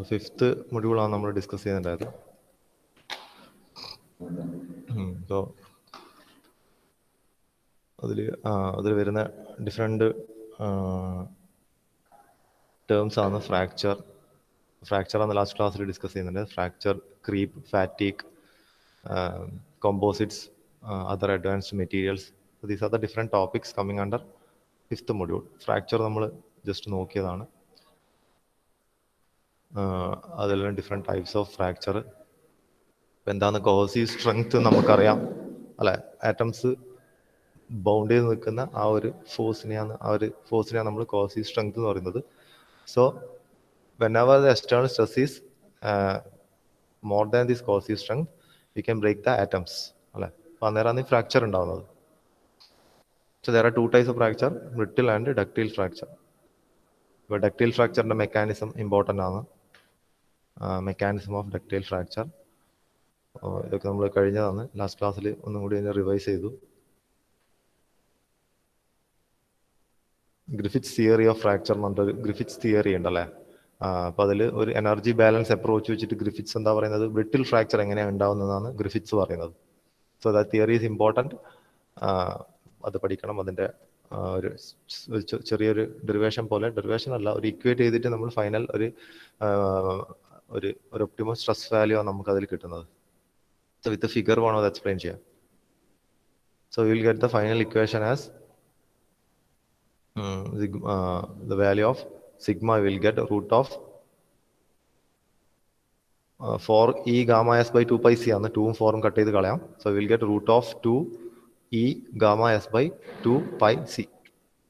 Fifth മൊഡ്യൂളാണ് നമ്മൾ discuss ചെയ്യുന്നുണ്ടായത്. അപ്പോൾ അതിൽ വരുന്ന ഡിഫറെൻറ്റ് ടേംസ് ആണ് ഫ്രാക്ചർ ആണ് ലാസ്റ്റ് ക്ലാസ്സിൽ ഡിസ്കസ് ചെയ്യുന്നുണ്ട്. Fracture, creep, fatigue, composites, other advanced materials. So these are the different topics coming under fifth module. Fracture നമ്മൾ ജസ്റ്റ് നോക്കിയതാണ്. അതെല്ലാം ഡിഫറെൻറ്റ് ടൈപ്സ് ഓഫ് ഫ്രാക്ചർ. എന്താണ് കോഹസീവ് സ്ട്രെങ്ത് നമുക്കറിയാം അല്ലേ. ആറ്റംസ് ബൗണ്ട് ചെയ്ത് നിൽക്കുന്ന ആ ഒരു ഫോഴ്സിനെയാണ് നമ്മൾ കോഹസീവ് സ്ട്രെങ്ത് എന്ന് പറയുന്നത്. So whenever the external stress is more than this cohesive strength, we can break the atoms. അല്ലേ, അപ്പോൾ അന്നേരമാണ് ഈ ഫ്രാക്ചർ ഉണ്ടാവുന്നത്. So there are two types of fracture, brittle and ductile fracture. ഇപ്പോൾ ഡക്റ്റൈൽ ഫ്രാക്ചറിൻ്റെ മെക്കാനിസം ഇമ്പോർട്ടൻ്റ് ആണ്. Mechanism of ductile fracture ഇതൊക്കെ നമ്മൾ കഴിഞ്ഞതാണ്. ലാസ്റ്റ് ക്ലാസ്സിൽ ഒന്നും കൂടി അതിനെ റിവൈസ് ചെയ്തു. ഗ്രിഫിറ്റ്സ് തിയറി ഓഫ് ഫ്രാക്ചർ എന്ന് പറഞ്ഞിട്ട് ഗ്രിഫിറ്റ്സ് തിയറി ഉണ്ടല്ലേ. അപ്പോൾ അതിൽ ഒരു എനർജി ബാലൻസ് അപ്രോച്ച് വെച്ചിട്ട് ഗ്രിഫിറ്റ്സ് എന്താ പറയുന്നത്, ബ്രിട്ടിൽ ഫ്രാക്ചർ എങ്ങനെയാണ് ഉണ്ടാവുന്നതാണ് ഗ്രിഫിറ്റ്സ് പറയുന്നത്. So that theory is important. അത് പഠിക്കണം. അതിൻ്റെ ഒരു ചെറിയൊരു ഡെറിവേഷൻ അല്ല, ഒരു ഇക്വേറ്റ് ചെയ്തിട്ട് നമ്മൾ ഫൈനൽ ഒരു ഒപ്റ്റിമം സ്ട്രെസ് വാല്യൂ ആണ് നമുക്ക് അതിൽ കിട്ടുന്നത്. സോ വിത്ത് ഫിഗർ വേണോ അത് എക്സ്പ്ലെയിൻ ചെയ്യാം. So will get the final equation as the value of sigma will get root of 4e gamma s by 2 pi c ആണ്. 2ഉം 4ഉം കട്ട് ചെയ്ത് കളയാം. So will get root of 2e gamma s by 2 pi c.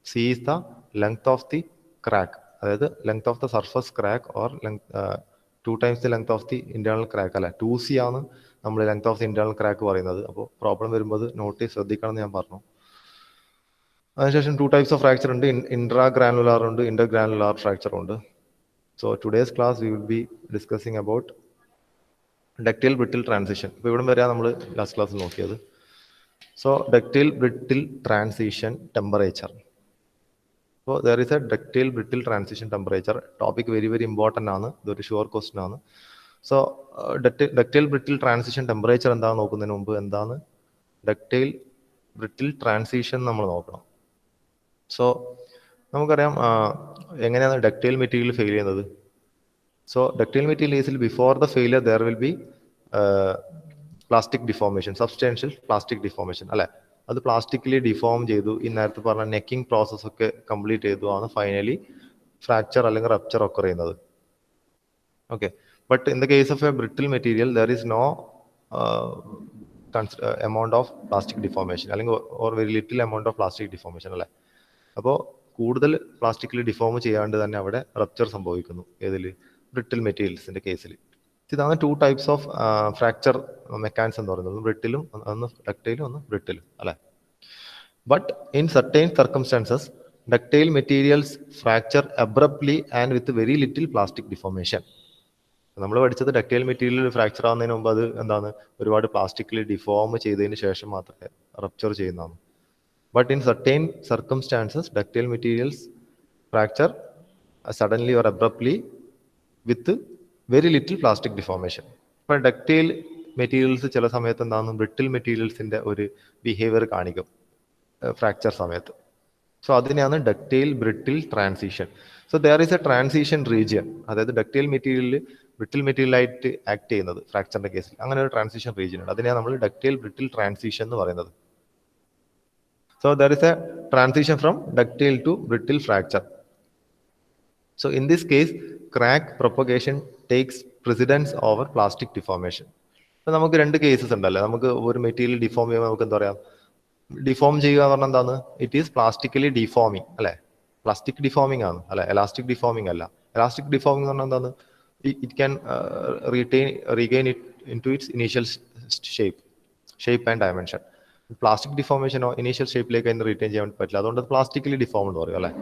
c is the length of the crack, അതായത് length of the surface crack or 2 times the length of the internal crack അല്ലെ. 2c ആണ് നമ്മൾ length of the internal crack പറയുന്നത്. അപ്പോൾ problem വരുമ്പോൾ not ശ്രദ്ധിക്കണം എന്ന് ഞാൻ പറഞ്ഞു. അതിനുശേഷം 2 types of fracture ഉണ്ട്. ഇൻട്രാഗ്രാനുലാർ ഉണ്ട്, ഇന്റർഗ്രാനുലാർ ഫ്രാക്ചർ ഉണ്ട്. So today's class we will be discussing about ductile brittle transition. ഇപ്പോൾ ഇവിടെ വരെയാണ് നമ്മൾ ലാസ്റ്റ് ക്ലാസ്സിൽ നോക്കിയത്. So ductile brittle transition temperature. അപ്പോൾ there is a ductile brittle transition temperature. Topic very very important ആണ്. ഇതൊരു ഷുവർ ക്വസ്റ്റ്യൻ ആണ്. So ductile brittle transition temperature എന്താണെന്ന് നോക്കുന്നതിന് മുമ്പ് എന്താണ് ഡക്റ്റൈൽ ബ്രിട്ടിൽ ട്രാൻസിഷൻ നമ്മൾ നോക്കണം. സോ നമുക്കറിയാം എങ്ങനെയാണ് ഡക്റ്റൈൽ മെറ്റീരിയൽ ഫെയിൽ ചെയ്യുന്നത്. സോ ഡക്റ്റൈൽ മെറ്റീരിയൽ ഈസിൽ before the failure there will be plastic deformation, substantial plastic deformation അല്ലേ. അത് പ്ലാസ്റ്റിക്കലി ഡിഫോം ചെയ്തു, ഈ നേരത്തെ പറഞ്ഞ നെക്കിംഗ് പ്രോസസ് ഒക്കെ കംപ്ലീറ്റ് ചെയ്തു ആണ് ഫൈനലി ഫ്രാക്ചർ അല്ലെങ്കിൽ റപ്ചർ ഒക്കെ ചെയ്യുന്നത്. Okay, but in the case of a brittle material there is no amount of plastic deformation അല്ലെങ്കിൽ or very little amount of plastic deformation അല്ലേ. അപ്പോൾ കൂടുതൽ പ്ലാസ്റ്റിക്കലി ഡിഫോം ചെയ്യാണ്ട് തന്നെ അവിടെ റപ്ചർ സംഭവിക്കുന്നു ഏതിൽ, ബ്രിട്ടിൽ മെറ്റീരിയൽസിന്റെ കേസിൽ. ഇതാണ് 2 types ഓഫ് ഫ്രാക്ചർ മെക്കാനിസം എന്ന് പറയുന്നത്. ബ്രിട്ടിലും ഒന്ന് ഡക്റ്റൈലും ഒന്ന് ബ്രിട്ടിലും അല്ലേ. But in certain circumstances ductile materials fracture abruptly and with very little plastic deformation. നമ്മൾ പഠിച്ചത് ഡക്റ്റൈൽ മെറ്റീരിയൽ ഫ്രാക്ചർ ആവുന്നതിന് മുമ്പ് അത് എന്താണ് ഒരുപാട് പ്ലാസ്റ്റിക്കലി ഡിഫോം ചെയ്തതിന് ശേഷം മാത്രമേ റപ്ചർ ചെയ്യുന്നതാണ്. But in certain circumstances ductile materials fracture suddenly or abruptly with very little plastic deformation. ഇപ്പം ഡക്റ്റൈൽ മെറ്റീരിയൽസ് ചില സമയത്ത് എന്താണ് ബ്രിട്ടിൽ മെറ്റീരിയൽസിൻ്റെ ഒരു ബിഹേവിയർ കാണിക്കും ഫ്രാക്ചർ സമയത്ത്. സോ അതിനെയാണ് ductile brittle transition. So there is a transition region, അതായത് ഡക്റ്റൈൽ മെറ്റീരിയൽ ബ്രിട്ടിൽ മെറ്റീരിയലായിട്ട് ആക്ട് ചെയ്യുന്നത് ഫ്രാക്ചറിന്റെ കേസിൽ അങ്ങനെ ഒരു ട്രാൻസിഷൻ റീജിയൻ ഉണ്ട്. അതിനെയാണ് നമ്മൾ ഡക്റ്റൈൽ ബ്രിട്ടിൽ ട്രാൻസിഷൻ എന്ന് പറയുന്നത്. So there is a transition from ductile to brittle fracture. So in this case crack propagation takes precedence over plastic deformation. ഇപ്പം നമുക്ക് 2 കേസസ് ഉണ്ടല്ലേ. നമുക്ക് ഒരു മെറ്റീരിയൽ ഡിഫോം ചെയ്യുമ്പോൾ നമുക്ക് എന്താ പറയാം, ഡിഫോം ചെയ്യുക എന്ന് പറഞ്ഞാൽ എന്താണ്, ഇറ്റ് ഈസ് പ്ലാസ്റ്റിക്കലി ഡിഫോമിങ് അല്ലെ. പ്ലാസ്റ്റിക് ഡിഫോമിങ് ആണ് അല്ലെ, എലാസ്റ്റിക് ഡിഫോമിങ് അല്ല. എലാസ്റ്റിക് ഡിഫോമിങ് എന്ന് പറഞ്ഞാൽ എന്താണ്, it can regain it in to its initial shape and dimension. Plastic ഡിഫോർമേഷനോ ഇനീഷ്യൽ ഷേപ്പിലേക്ക് അതിന് റീറ്റെയിൻ ചെയ്യാൻ പറ്റില്ല. അതുകൊണ്ട് പ്ലാസ്റ്റിക്കലി ഡിഫോം എന്ന് പറയും അല്ലെ.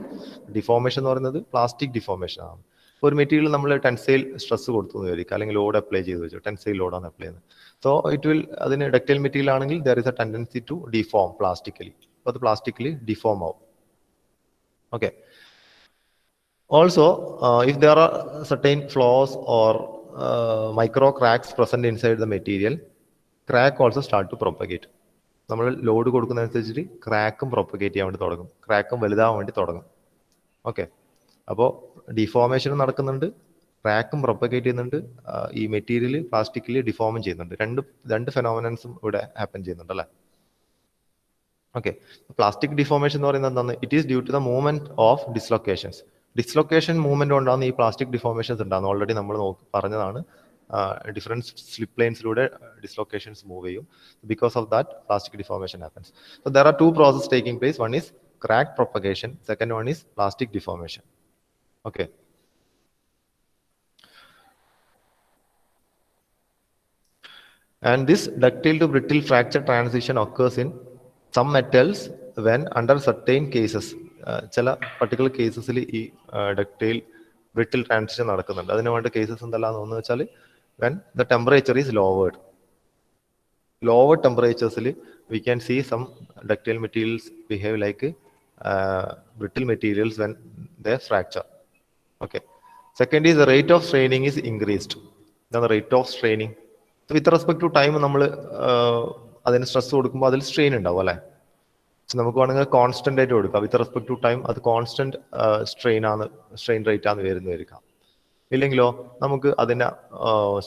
ഡിഫോർമേഷൻ എന്ന് പറയുന്നത് പ്ലാസ്റ്റിക് ഡിഫോർമേഷൻ ആണ്. ഒരു മെറ്റീരിയൽ നമ്മൾ ടെൻസൈൽ സ്ട്രെസ് കൊടുത്തു എന്ന് വിചാരിക്കുക, അല്ലെങ്കിൽ ലോഡ് അപ്ലൈ ചെയ്ത് വെച്ചു, ടെൻസൈൽ ലോഡാണ് അപ്ലൈ ചെയ്യുന്നത്. സോ ഇറ്റ് വിൽ, അതിന് ഡക്റ്റൈൽ മെറ്റീരിയൽ ആണെങ്കിൽ there is a tendency to deform plastically. അപ്പോൾ അത് പ്ലാസ്റ്റിക്കലി ഡിഫോം ആവും. Okay, Also, if there are certain flaws or micro cracks present inside the material, crack also start to propagate. നമ്മൾ load കൊടുക്കുന്നതനുസരിച്ചിട്ട് ക്രാക്കും propagate ചെയ്യാൻ വേണ്ടി തുടങ്ങും, ക്രാക്കും വലുതാവാൻ വേണ്ടി തുടങ്ങും. ഓക്കെ, അപ്പോൾ ഡിഫോർമേഷനും നടക്കുന്നുണ്ട്, ക്രാക്കും പ്രൊപ്പഗേറ്റ് ചെയ്യുന്നുണ്ട്, ഈ മെറ്റീരിയൽ പ്ലാസ്റ്റിക്കിൽ ഡിഫോമും ചെയ്യുന്നുണ്ട്. രണ്ട് ഫെനോമിനൻസും ഇവിടെ ഹാപ്പൻ ചെയ്യുന്നുണ്ട് അല്ലേ. ഓക്കെ, പ്ലാസ്റ്റിക് ഡിഫോർമേഷൻ എന്ന് പറയുന്നത് എന്താണ്? It is due to the movement of dislocations. Dislocation movement കൊണ്ടാണ് ഈ പ്ലാസ്റ്റിക് ഡിഫോർമേഷൻസ് ഉണ്ടാകുന്നത്. ഓൾറെഡി നമ്മൾ പറഞ്ഞതാണ്, ഡിഫറെന്റ് സ്ലിപ്പ് ലൈൻസിലൂടെ ഡിസ്ലൊക്കേഷൻസ് മൂവ് ചെയ്യും. Because of that plastic deformation happens. So there are two process taking place. One is crack propagation, second one is plastic deformation. Okay, and this ductile to brittle fracture transition occurs in some metals when under certain cases. ചില particular കേസസിൽ ഈ ductile brittle transition നടക്കുന്നുണ്ട്. അതിന് വേണ്ട cases എന്തെല്ലാന്ന് വെച്ചാൽ when the temperature is lowered. Lower temperatures we can see some ductile materials behave like brittle materials when they fracture. Okay, second is the rate of straining is increased. Then the rate of straining with respect to time നമ്മൾ അതിന് stress കൊടുക്കുമ്പോൾ അതിൽ strain ഉണ്ടാവും അല്ലേ. നമുക്ക് വേണമെങ്കിൽ constant ആയിട്ട് കൊടുക്കാം. വിത്ത് റെസ്പെക്ട് ടു ടൈം അത് കോൺസ്റ്റന്റ് സ്ട്രെയിൻ റേറ്റ് ആണ് വരുന്നതായിരിക്കാം. ഇല്ലെങ്കിലോ നമുക്ക് അതിനെ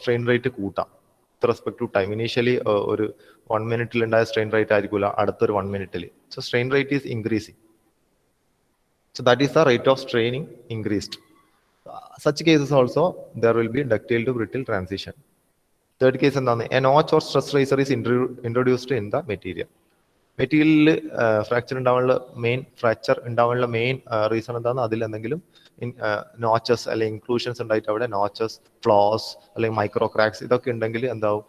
സ്ട്രെയിൻ റേറ്റ് കൂട്ടാം with respect to time. Initially ഒരു 1 മിനിറ്റിൽ ഉണ്ടായ സ്ട്രെയിൻ റേറ്റ് ആയിരിക്കില്ല അടുത്തൊരു 1 മിനിറ്റിൽ. So strain rate is increasing. So that is the rate of straining increased. Such cases also there will be ductile to brittle transition. Third case എന്താണ്? A notch or stress raiser is introduced in the material. മെറ്റീരിയലിൽ fracture ഉണ്ടാവാനുള്ള main reason എന്താണ്? അതിൽ എന്തെങ്കിലും notches അല്ലെങ്കിൽ inclusions ഉണ്ടായിട്ട് അവിടെ notches, flaws അല്ലെങ്കിൽ മൈക്രോ ക്രാക്സ് ഇതൊക്കെ ഉണ്ടെങ്കിൽ എന്താവും?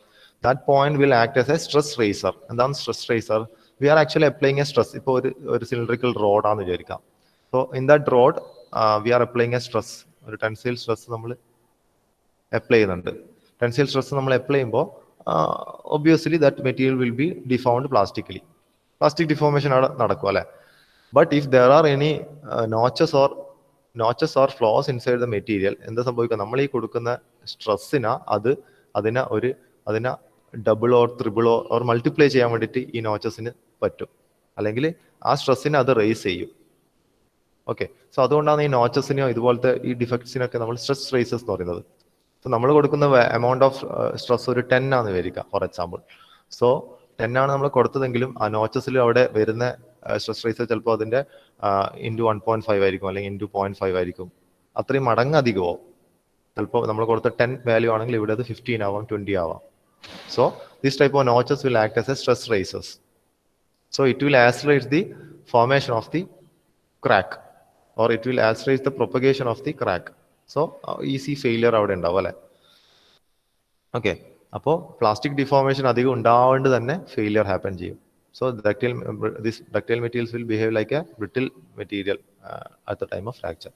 That point will act as a stress raiser. എന്താണ് stress raiser? We are actually applying a stress. ഇപ്പോൾ ഒരു സിലിണ്ടറിക്കൽ റോഡാന്ന് വിചാരിക്കാം. So in that rod we are applying a stress. ഒരു ടെൻസൈൽ സ്ട്രെസ് നമ്മൾ അപ്ലൈ ചെയ്യുന്നുണ്ട്. ടെൻസൈൽ സ്ട്രെസ് നമ്മൾ apply ചെയ്യുമ്പോൾ obviously that material will be deformed plastically. Plastic deformation അവിടെ നടക്കും അല്ലെ. But if there are any notches or flaws inside the material, എന്താ സംഭവിക്കുക? നമ്മൾ ഈ കൊടുക്കുന്ന സ്ട്രെസ്സിന് അതിനെ double or triple or multiply ചെയ്യാൻ വേണ്ടിയിട്ട് ഈ നോച്ചസിന് പറ്റും, അല്ലെങ്കിൽ ആ സ്ട്രെസ്സിനെ അത് റേസ് ചെയ്യും. ഓക്കെ, സോ അതുകൊണ്ടാണ് ഈ നോച്ചസിനെയോ ഇതുപോലത്തെ ഈ ഡിഫക്ട്സിനൊക്കെ നമ്മൾ സ്ട്രെസ് റേസസ് എന്ന് പറയുന്നത്. സോ നമ്മൾ കൊടുക്കുന്ന എമൗണ്ട് ഓഫ് സ്ട്രെസ് ഒരു 10 ആണെന്ന് വിചാരിക്കാം ഫോർ എക്സാമ്പിൾ. സോ 10 ആണ് നമ്മൾ കൊടുത്തതെങ്കിലും ആ നോച്ചസിൽ അവിടെ വരുന്ന സ്ട്രെസ് റേസർ ചിലപ്പോൾ അതിന്റെ ഇൻറ്റു 1.5 ആയിരിക്കും, അല്ലെങ്കിൽ ഇൻറ്റു 0.5 ആയിരിക്കും. അത്രയും മടങ്ങ് അധികമോ. ചിലപ്പോൾ നമ്മൾ കൊടുത്ത 10 വാല്യൂ ആണെങ്കിൽ ഇവിടെ അത് 15 ആവാം, 20 ആവാം. So this type of notches will act as a stress razors. So it will accelerate the formation of the crack, or it will accelerate the propagation of the crack. So easy failure അവിടെ ഉണ്ടാവും അല്ലെ. Okay, അപ്പോൾ plastic deformation അധികം ഉണ്ടാവേണ്ട തന്നെ failure happen ചെയ്യും. So ductile materials will behave like a brittle material at the time of fracture.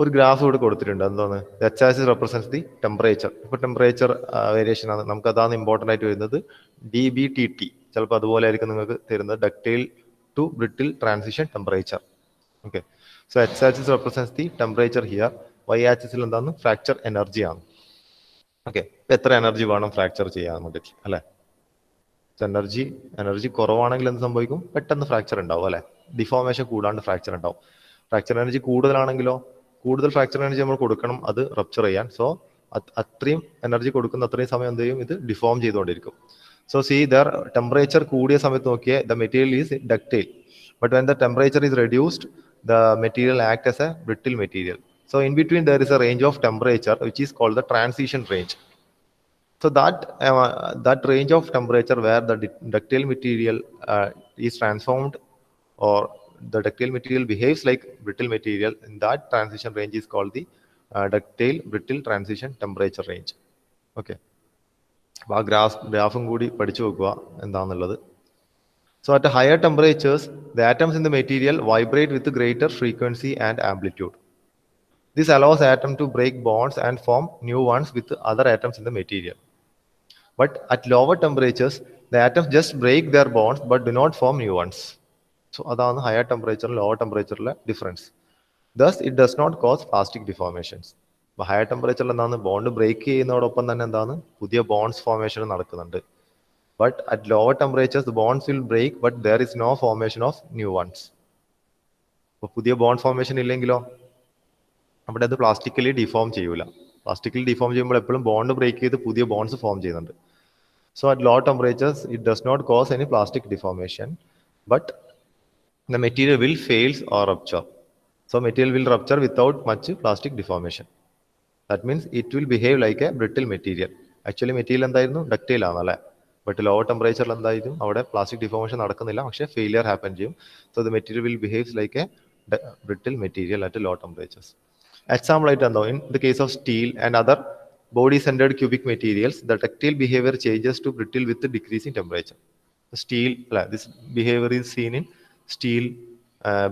ഒരു graph ഇവിടെ കൊടുത്തിട്ടുണ്ട്. എന്താണ്? H axis represents the temperature. ഇപ്പോൾ ടെമ്പറേച്ചർ വേരിയേഷൻ ആണ് നമുക്ക് അതാണ് ഇമ്പോർട്ടൻ്റ് ആയിട്ട് വരുന്നത്. DBTT ചിലപ്പോൾ അതുപോലെ ആയിരിക്കും നിങ്ങൾക്ക് തരുന്നത്, ductile to brittle transition temperature. Okay, so H axis represents the temperature here. Y ആക്സിസിൽ എന്താണ്? ഫ്രാക്ചർ എനർജി ആണ്. ഓക്കെ, എത്ര എനർജി വേണം ഫ്രാക്ചർ ചെയ്യാൻ വേണ്ടിയിട്ട് അല്ലെ. എനർജി കുറവാണെങ്കിൽ എന്ത് സംഭവിക്കും? പെട്ടെന്ന് ഫ്രാക്ചർ ഉണ്ടാവും അല്ലെ. ഡിഫോർമേഷൻ കൂടാണ്ട് ഫ്രാക്ചർ ഉണ്ടാവും. ഫ്രാക്ചർ എനർജി കൂടുതലാണെങ്കിലോ കൂടുതൽ ഫ്രാക്ചർ എനർജി നമ്മൾ കൊടുക്കണം അത് റപ്ചർ ചെയ്യാൻ. സോ അത്രയും എനർജി കൊടുക്കുന്ന അത്രയും സമയം എന്ത് ചെയ്യും? ഇത് ഡിഫോം ചെയ്തുകൊണ്ടിരിക്കും. സോ സി ദർ ടെമ്പറേച്ചർ കൂടിയ സമയത്ത് നോക്കിയേ the material is ductile, but when the temperature is reduced the material act as a brittle material. So in between there is a range of temperature which is called the transition range. So that range of temperature where the ductile material is transformed, or the ductile material behaves like brittle material, in that transition range is called the ductile brittle transition temperature range. Okay, അപ്പോൾ ആ ഗ്രാഫും കൂടി പഠിച്ചു വെക്കുക എന്താണെന്നുള്ളത്. So at higher temperatures the atoms in the material vibrate with greater frequency and amplitude. This allows atom to break bonds and form new ones with other atoms in the material. But at lower temperatures, the atoms just break their bonds but do not form new ones. So അതാണ് higher temperature lower temperature difference. Thus it does not cause plastic deformations. അപ്പോൾ higher ടെമ്പറേച്ചറിൽ എന്താണ് bond break ചെയ്യുന്നതോടൊപ്പം തന്നെ എന്താണ് പുതിയ bonds formation നടക്കുന്നുണ്ട്. But at lower temperatures the bonds will break but there is no formation of new ones. അപ്പോൾ പുതിയ ബോണ്ട് ഫോർമേഷൻ ഇല്ലെങ്കിലോ അവിടെ അത് പ്ലാസ്റ്റിക്കലി ഡിഫോം ചെയ്യൂല. പ്ലാസ്റ്റിക്കലി ഡിഫോം ചെയ്യുമ്പോൾ എപ്പോഴും ബോണ്ട് ബ്രേക്ക് ചെയ്ത് പുതിയ ബോണ്ട്സ് ഫോം ചെയ്യുന്നുണ്ട്. So at low temperatures, it does not cause any plastic deformation, but the material will fail or rupture. So material will rupture without much plastic deformation. That means it will behave like a brittle material. Actually material എന്തായിരുന്നു ductile ആണ് അല്ലേ, but lower ടെമ്പറേച്ചറിൽ എന്തായിരുന്നു അവിടെ plastic deformation നടക്കുന്നില്ല, പക്ഷേ failure happen ചെയ്യും. So the material will behaves like A brittle material at low temperatures. Example ആയിട്ട് എന്താ, in the case of steel and other body-centered cubic materials, the ductile behavior changes to brittle with decreasing temperature. Steel, this behavior is seen in steel,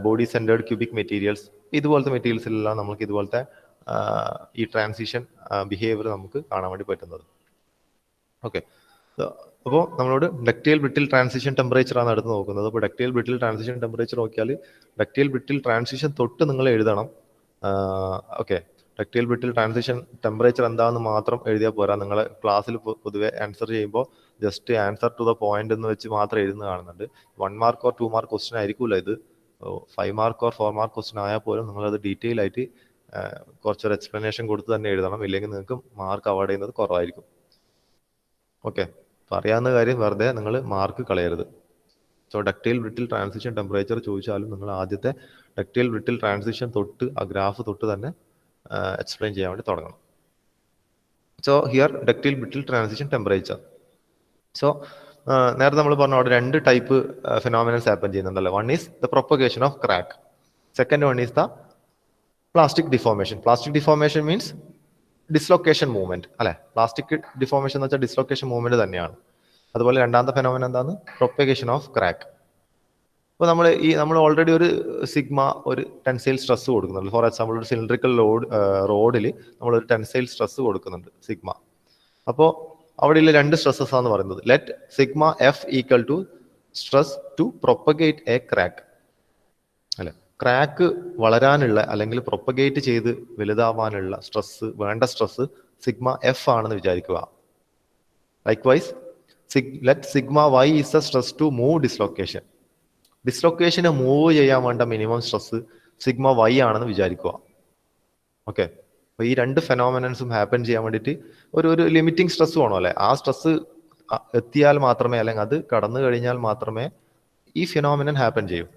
body-centered cubic materials. ഇതുപോലത്തെ മെറ്റീരിയൽസിലെല്ലാം നമുക്ക് ഇതുപോലത്തെ ഈ transition behaviour നമുക്ക് കാണാൻ വേണ്ടി പറ്റുന്നത്. Okay, അപ്പോൾ നമ്മളോട് ഡക്റ്റൈൽ ബ്രിട്ടിൽ ട്രാൻസിഷൻ ടെമ്പറേച്ചർ ആണ് എടുത്ത് നോക്കുന്നത്. അപ്പോൾ ഡക്റ്റൈൽ ബ്രിട്ടിൽ ട്രാൻസിഷൻ ടെമ്പറേച്ചർ നോക്കിയാൽ ഡക്റ്റൈൽ ബ്രിട്ടിൽ ട്രാൻസിഷൻ തൊട്ട് നിങ്ങൾ എഴുതണം. Okay, ductile brittle transition temperature എന്താണെന്ന് മാത്രം എഴുതിയാൽ പോരാ. നിങ്ങൾ ക്ലാസ്സിൽ പൊതുവെ ആൻസർ ചെയ്യുമ്പോൾ just answer to the point എന്ന് വെച്ച് മാത്രം എഴുതുന്ന കാണുന്നുണ്ട്. 1 മാർക്ക് ഓർ 2 മാർക്ക് ക്വസ്റ്റ്യൻ ആയിരിക്കില്ല ഇത്. 5 മാർക്ക് ഓർ 4 മാർക്ക് ക്വസ്റ്റ്യൻ ആയാൽ പോലും നിങ്ങളത് ഡീറ്റെയിൽ ആയിട്ട് കുറച്ചൊരു എക്സ്പ്ലനേഷൻ കൊടുത്ത് തന്നെ എഴുതണം, ഇല്ലെങ്കിൽ നിങ്ങൾക്ക് മാർക്ക് അവാർഡ് ചെയ്യുന്നത് കുറവായിരിക്കും. ഓക്കെ, പറയാവുന്ന കാര്യം വെറുതെ നിങ്ങൾ മാർക്ക് കളയരുത്. So ductile brittle transition temperature ചോദിച്ചാലും നിങ്ങൾ ആദ്യത്തെ ഡക്റ്റൈൽ ബ്രിട്ടിൽ ട്രാൻസിഷൻ തൊട്ട് ആ ഗ്രാഫ് തൊട്ട് തന്നെ എക്സ്പ്ലെയിൻ ചെയ്യാൻ വേണ്ടി തുടങ്ങണം. So here ductile brittle transition temperature. So നേരത്തെ നമ്മൾ പറഞ്ഞ അവിടെ 2 ടൈപ്പ് ഫിനോമിനൻസ് ഹാപ്പൻ ചെയ്യുന്നുണ്ടല്ലോ. One is the propagation of crack, second one is the plastic deformation. Plastic deformation means dislocation movement അല്ലെ. പ്ലാസ്റ്റിക് ഡിഫോർമേഷൻ എന്ന് വെച്ചാൽ ഡിസ്ലൊക്കേഷൻ മൂവ്മെന്റ് തന്നെയാണ്. അതുപോലെ രണ്ടാമത്തെ ഫെനോമിനൻ എന്താണ്, പ്രൊപ്പഗേഷൻ ഓഫ് ക്രാക്ക്. അപ്പോൾ നമ്മൾ ഓൾറെഡി ഒരു സിഗ്മ ഒരു ടെൻസൈൽ സ്ട്രെസ് കൊടുക്കുന്നുണ്ട്. ഫോർ എക്സാമ്പിൾ ഒരു സിലിണ്ടറിക്കൽ റോഡിൽ നമ്മളൊരു ടെൻസൈൽ സ്ട്രെസ് കൊടുക്കുന്നുണ്ട് സിഗ്മ. അപ്പോൾ അവിടെയുള്ള 2 സ്ട്രെസ്സസ് ആണ് പറയുന്നത്. Let sigma F equal to stress to propagate a crack അല്ലെ. ക്രാക്ക് വളരാനുള്ള അല്ലെങ്കിൽ പ്രൊപ്പഗേറ്റ് ചെയ്ത് വലുതാവാനുള്ള സ്ട്രെസ്, വേണ്ട സ്ട്രെസ് സിഗ്മ എഫ് ആണെന്ന് വിചാരിക്കുക. Likewise let sigma Y is the stress to move dislocation. ഡിസ്ലൊക്കേഷനെ മൂവ് ചെയ്യാൻ വേണ്ട മിനിമം സ്ട്രെസ് സിഗ്മ വൈ ആണെന്ന് വിചാരിക്കുക. ഓക്കെ, അപ്പോൾ ഈ 2 ഫെനോമിനൻസും ഹാപ്പൻ ചെയ്യാൻ വേണ്ടിയിട്ട് ഒരു ലിമിറ്റിംഗ് സ്ട്രെസ് വേണോ അല്ലെ. ആ സ്ട്രെസ് എത്തിയാൽ മാത്രമേ, അല്ലെങ്കിൽ അത് കടന്നു കഴിഞ്ഞാൽ മാത്രമേ ഈ ഫിനോമിനൻ ഹാപ്പൻ ചെയ്യൂ.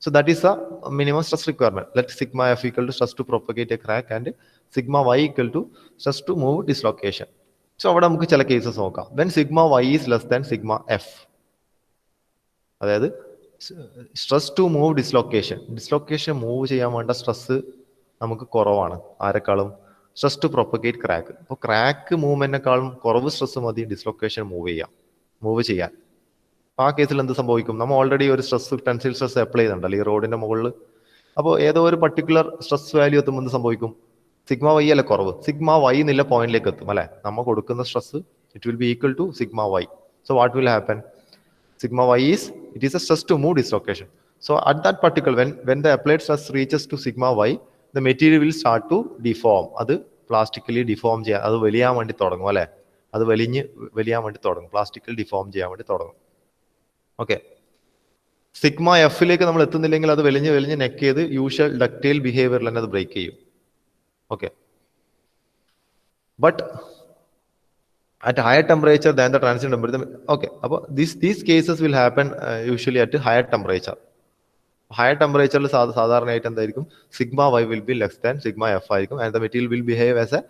So that is the minimum stress requirement. Let sigma f equal to stress to propagate a crack and sigma y equal to stress to move dislocation. So അവിടെ നമുക്ക് ചില കേസസ് നോക്കാം. When sigma y is less than sigma f, അതായത് stress to move dislocation, dislocation move ചെയ്യാൻ വേണ്ട stress നമുക്ക് കുറവാണ് ആരെക്കാളും, സ്ട്രെസ് ടു പ്രൊപ്പഗേറ്റ് ക്രാക്ക്. അപ്പോൾ ക്രാക്ക് മൂവ്മെന്റിനേക്കാളും കുറവ് സ്ട്രെസ് മതി ഡിസ്ലൊക്കേഷൻ മൂവ് ചെയ്യാൻ. ആ കേസിൽ എന്ത് സംഭവിക്കും, നമ്മൾ ഓൾറെഡി ഒരു സ്ട്രെസ് ടെൻസൈൽ സ്ട്രെസ് അപ്ലൈ ചെയ്യുന്നുണ്ടല്ലോ ഈ റോഡിന്റെ മുകളിൽ. അപ്പോൾ ഏതോ ഒരു പർട്ടിക്കുലർ സ്ട്രെസ് വാല്യൂ എത്തുമ്പോൾ എന്ത് സംഭവിക്കും, സിഗ്മ വൈ അല്ല കുറവ്, സിഗ്മ വൈ എന്നുള്ള പോയിന്റിലേക്ക് എത്തും അല്ലെ. നമ്മൾ കൊടുക്കുന്ന stress it will be equal to sigma Y. So what will happen, sigma y is a stress to move dislocation. So at that particular when the applied stress reaches to sigma y, the material will start to deform. അത് plastically deform ചെയ്യാൻ, അത് വലിയാൻ വേണ്ടി തുടങ്ങും അല്ലെ. അത് വലിയാൻ വേണ്ടി തുടങ്ങും, plastically deform ചെയ്യാൻ വേണ്ടി തുടങ്ങും. ഓക്കെ, സിഗ്മ എഫിലേക്ക് നമ്മൾ എത്തുന്നില്ലെങ്കിൽ അത് വലിഞ്ഞ് നെക്ക് ചെയ്ത് യൂഷ്വൽ ഡക്റ്റൈൽ ബിഹേവിയറിൽ തന്നെ അത് ബ്രേക്ക് ചെയ്യും. Okay, but at higher temperature than the transition temperature. Okay, അപ്പോൾ these cases will happen usually at higher temperature. Higher temperature സാധാരണയായിട്ട് എന്തായിരിക്കും, sigma Y will be less than sigma F ആയിരിക്കും, and the material will behave as a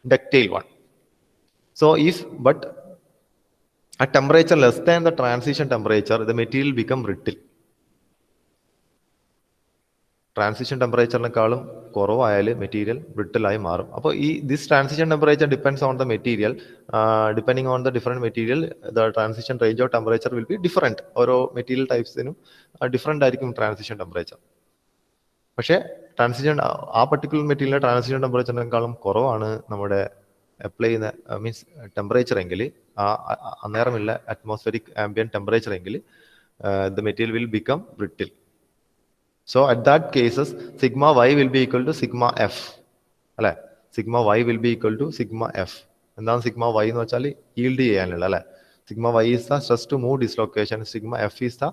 ductile one. So but at temperature less than the transition temperature, the material become brittle. Transition ടെമ്പറേച്ചറിനെക്കാളും കുറവായാൽ material ബ്രിട്ടിലായി മാറും. അപ്പോൾ this transition temperature depends on the material. Depending on the different material the transition range of temperature will be different. ഓരോ material ടൈപ്സിനും different ആയിരിക്കും transition temperature. പക്ഷേ ആ പർട്ടിക്കുലർ മെറ്റീരിയലിന്റെ ട്രാൻസിഷൻ ടെമ്പറേച്ചറിനേക്കാളും കുറവാണ് നമ്മുടെ അപ്ലൈ ചെയ്യുന്ന മീൻസ് ടെമ്പറേച്ചർ എങ്കിൽ, അന്നേരമില്ല അറ്റ്മോസ്ഫിയറിക് ആംബിയന്റ് ടെമ്പറേച്ചർ എങ്കിൽ, the material will become brittle. So at that cases, sigma y will be equal to sigma f. അല്ലെ, sigma Y will be equal to sigma F. എന്താണ് sigma Y എന്ന് വെച്ചാൽ yield ചെയ്യാനുള്ള അല്ലെ. Sigma Y is the stress to move dislocation, sigma F is the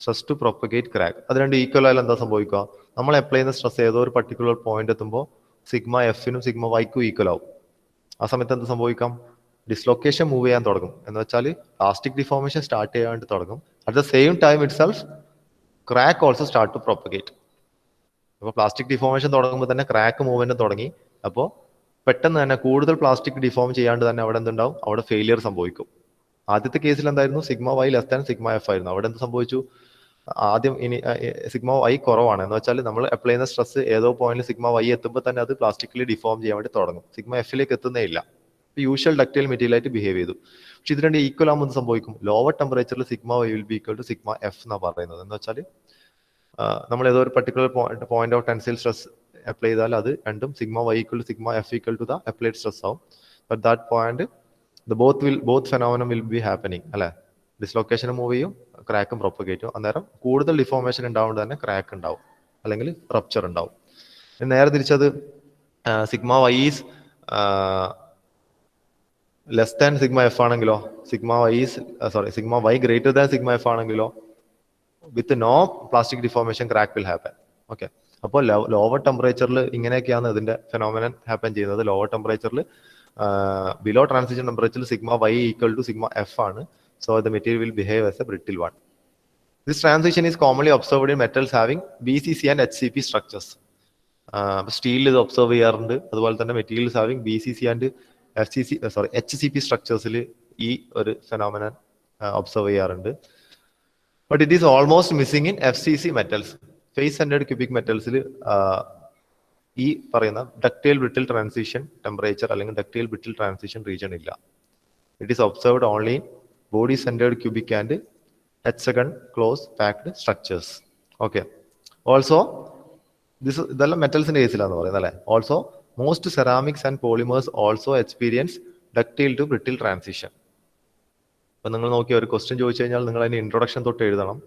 stress to propagate crack. അത് രണ്ട് equal ആയാലും എന്താ സംഭവിക്കുക, നമ്മൾ അപ്ലൈ ചെയ്യുന്ന സ്ട്രെസ് ഏതോ ഒരു പർട്ടിക്കുലർ പോയിന്റ് എത്തുമ്പോൾ സിഗ്മ എഫിനും സിഗ്മ വൈക്കും ഈക്വൽ ആവും. ആ സമയത്ത് എന്ത് സംഭവിക്കാം, ഡിസ്ലൊക്കേഷൻ മൂവ് ചെയ്യാൻ തുടങ്ങും. എന്ന് വെച്ചാൽ പ്ലാസ്റ്റിക് ഡിഫോർമേഷൻ സ്റ്റാർട്ട് ചെയ്യാണ്ട് തുടങ്ങും. At the same time itself crack also start to propagate. അപ്പോൾ പ്ലാസ്റ്റിക് ഡിഫോർമേഷൻ തുടങ്ങുമ്പോൾ തന്നെ ക്രാക്ക് മൂവ്മെന്റ് തുടങ്ങി. അപ്പോൾ പെട്ടെന്ന് തന്നെ കൂടുതൽ പ്ലാസ്റ്റിക് ഡിഫോം ചെയ്യാണ്ട് തന്നെ അവിടെ എന്തുണ്ടാവും, അവിടെ ഫെയിലിയർ സംഭവിക്കും. ആദ്യത്തെ കേസിൽ എന്തായിരുന്നു, sigma Y less than sigma F ആയിരുന്നു. അവിടെ എന്ത് സംഭവിച്ചു, ആദ്യം ഇനി സിഗ്മ വൈ കുറവാണ്. എന്ന് വെച്ചാൽ നമ്മൾ അപ്ലൈ ചെയ്യുന്ന സ്ട്രെസ് ഏതോ പോയിന്റിൽ സിഗ്മ വൈ എത്തുമ്പോൾ തന്നെ അത് പ്ലാസ്റ്റിക്കലി ഡിഫോം ചെയ്യാൻ വേണ്ടി തുടങ്ങും. സിഗ്മ എഫിലേക്ക് എത്തുന്നേ ഇല്ല. യൂഷ്വൽ ഡക്റ്റൈൽ മെറ്റീരിയൽ ആയിട്ട് ബിഹേവ് ചെയ്തു. പക്ഷെ ഇത് രണ്ട് ഈക്വൽ ആകുമ്പോൾ എന്ത് സംഭവിക്കും, ലോവർ ടെമ്പറേച്ചറിൽ sigma Y will be equal to sigma F എന്നാണ് പറയുന്നത്. എന്ന് വെച്ചാൽ നമ്മൾ ഏതോ ഒരു particular point of tensile stress apply ചെയ്താൽ അത് രണ്ടും sigma Y equal to sigma F equal to the applied stress ആവും. But that point both phenomenon will be happening അല്ലെ. ഡിസ്ലൊക്കേഷൻ മൂവ് ചെയ്യും, ക്രാക്കും പ്രൊപ്പഗേറ്റ് ചെയ്യും. അന്നേരം കൂടുതൽ ഡിഫോർമേഷൻ ഉണ്ടാവുകൊണ്ട് തന്നെ ക്രാക്ക് ഉണ്ടാവും അല്ലെങ്കിൽ റപ്ചർ ഉണ്ടാവും. നേരെ തിരിച്ചത് sigma Y is less than sigma F ആണെങ്കിലോ, sigma Y greater than sigma F ആണെങ്കിലോ with no plastic deformation crack will happen. Okay, അപ്പോൾ ലോവർ ടെമ്പറേച്ചറിൽ ഇങ്ങനെയൊക്കെയാണ് ഇതിന്റെ ഫെനോമിനൻ ഹാപ്പൻ ചെയ്യുന്നത്. ലോവർ ടെമ്പറേച്ചറിൽ ബിലോ ട്രാൻസിഷൻ ടെമ്പറേച്ചറിൽ sigma Y equal to sigma F ആണ്. So the material will behave as a brittle one. This transition is commonly observed in metals having BCC and HCP structures. സ്റ്റീലിൽ ഇത് observe ചെയ്യാറുണ്ട്. അതുപോലെ തന്നെ materials having BCC and HCP സ്ട്രക്ചേഴ്സിൽ ഈ ഒരു phenomenon observe ചെയ്യാറുണ്ട്. But it is almost missing in FCC metals. Face centred cubic മെറ്റൽസിൽ ഈ പറയുന്ന ഡക്റ്റൈൽ ബ്രിട്ടിൽ ട്രാൻസിഷൻ ടെമ്പറേച്ചർ അല്ലെങ്കിൽ ഡക്റ്റൈൽ ബ്രിട്ടിൽ ട്രാൻസിഷൻ റീജിയൻ ഇല്ല. It is observed only in body centred cubic and hexagon close packed structures. Okay, also ഇതെല്ലാം മെറ്റൽസിന്റെ കേസിലാന്ന് പറയുന്നത് അല്ലെ. Also most ceramics and polymers also experience ductile to brittle transition. അപ്പൊ നിങ്ങൾ നോക്കിയ ഒരു ക്വസ്റ്റ്യൻ ചോദിച്ചു കഴിഞ്ഞാൽ നിങ്ങൾ അതിന്റെ ഇൻട്രൊഡക്ഷൻ തൊട്ട് എഴുതണം.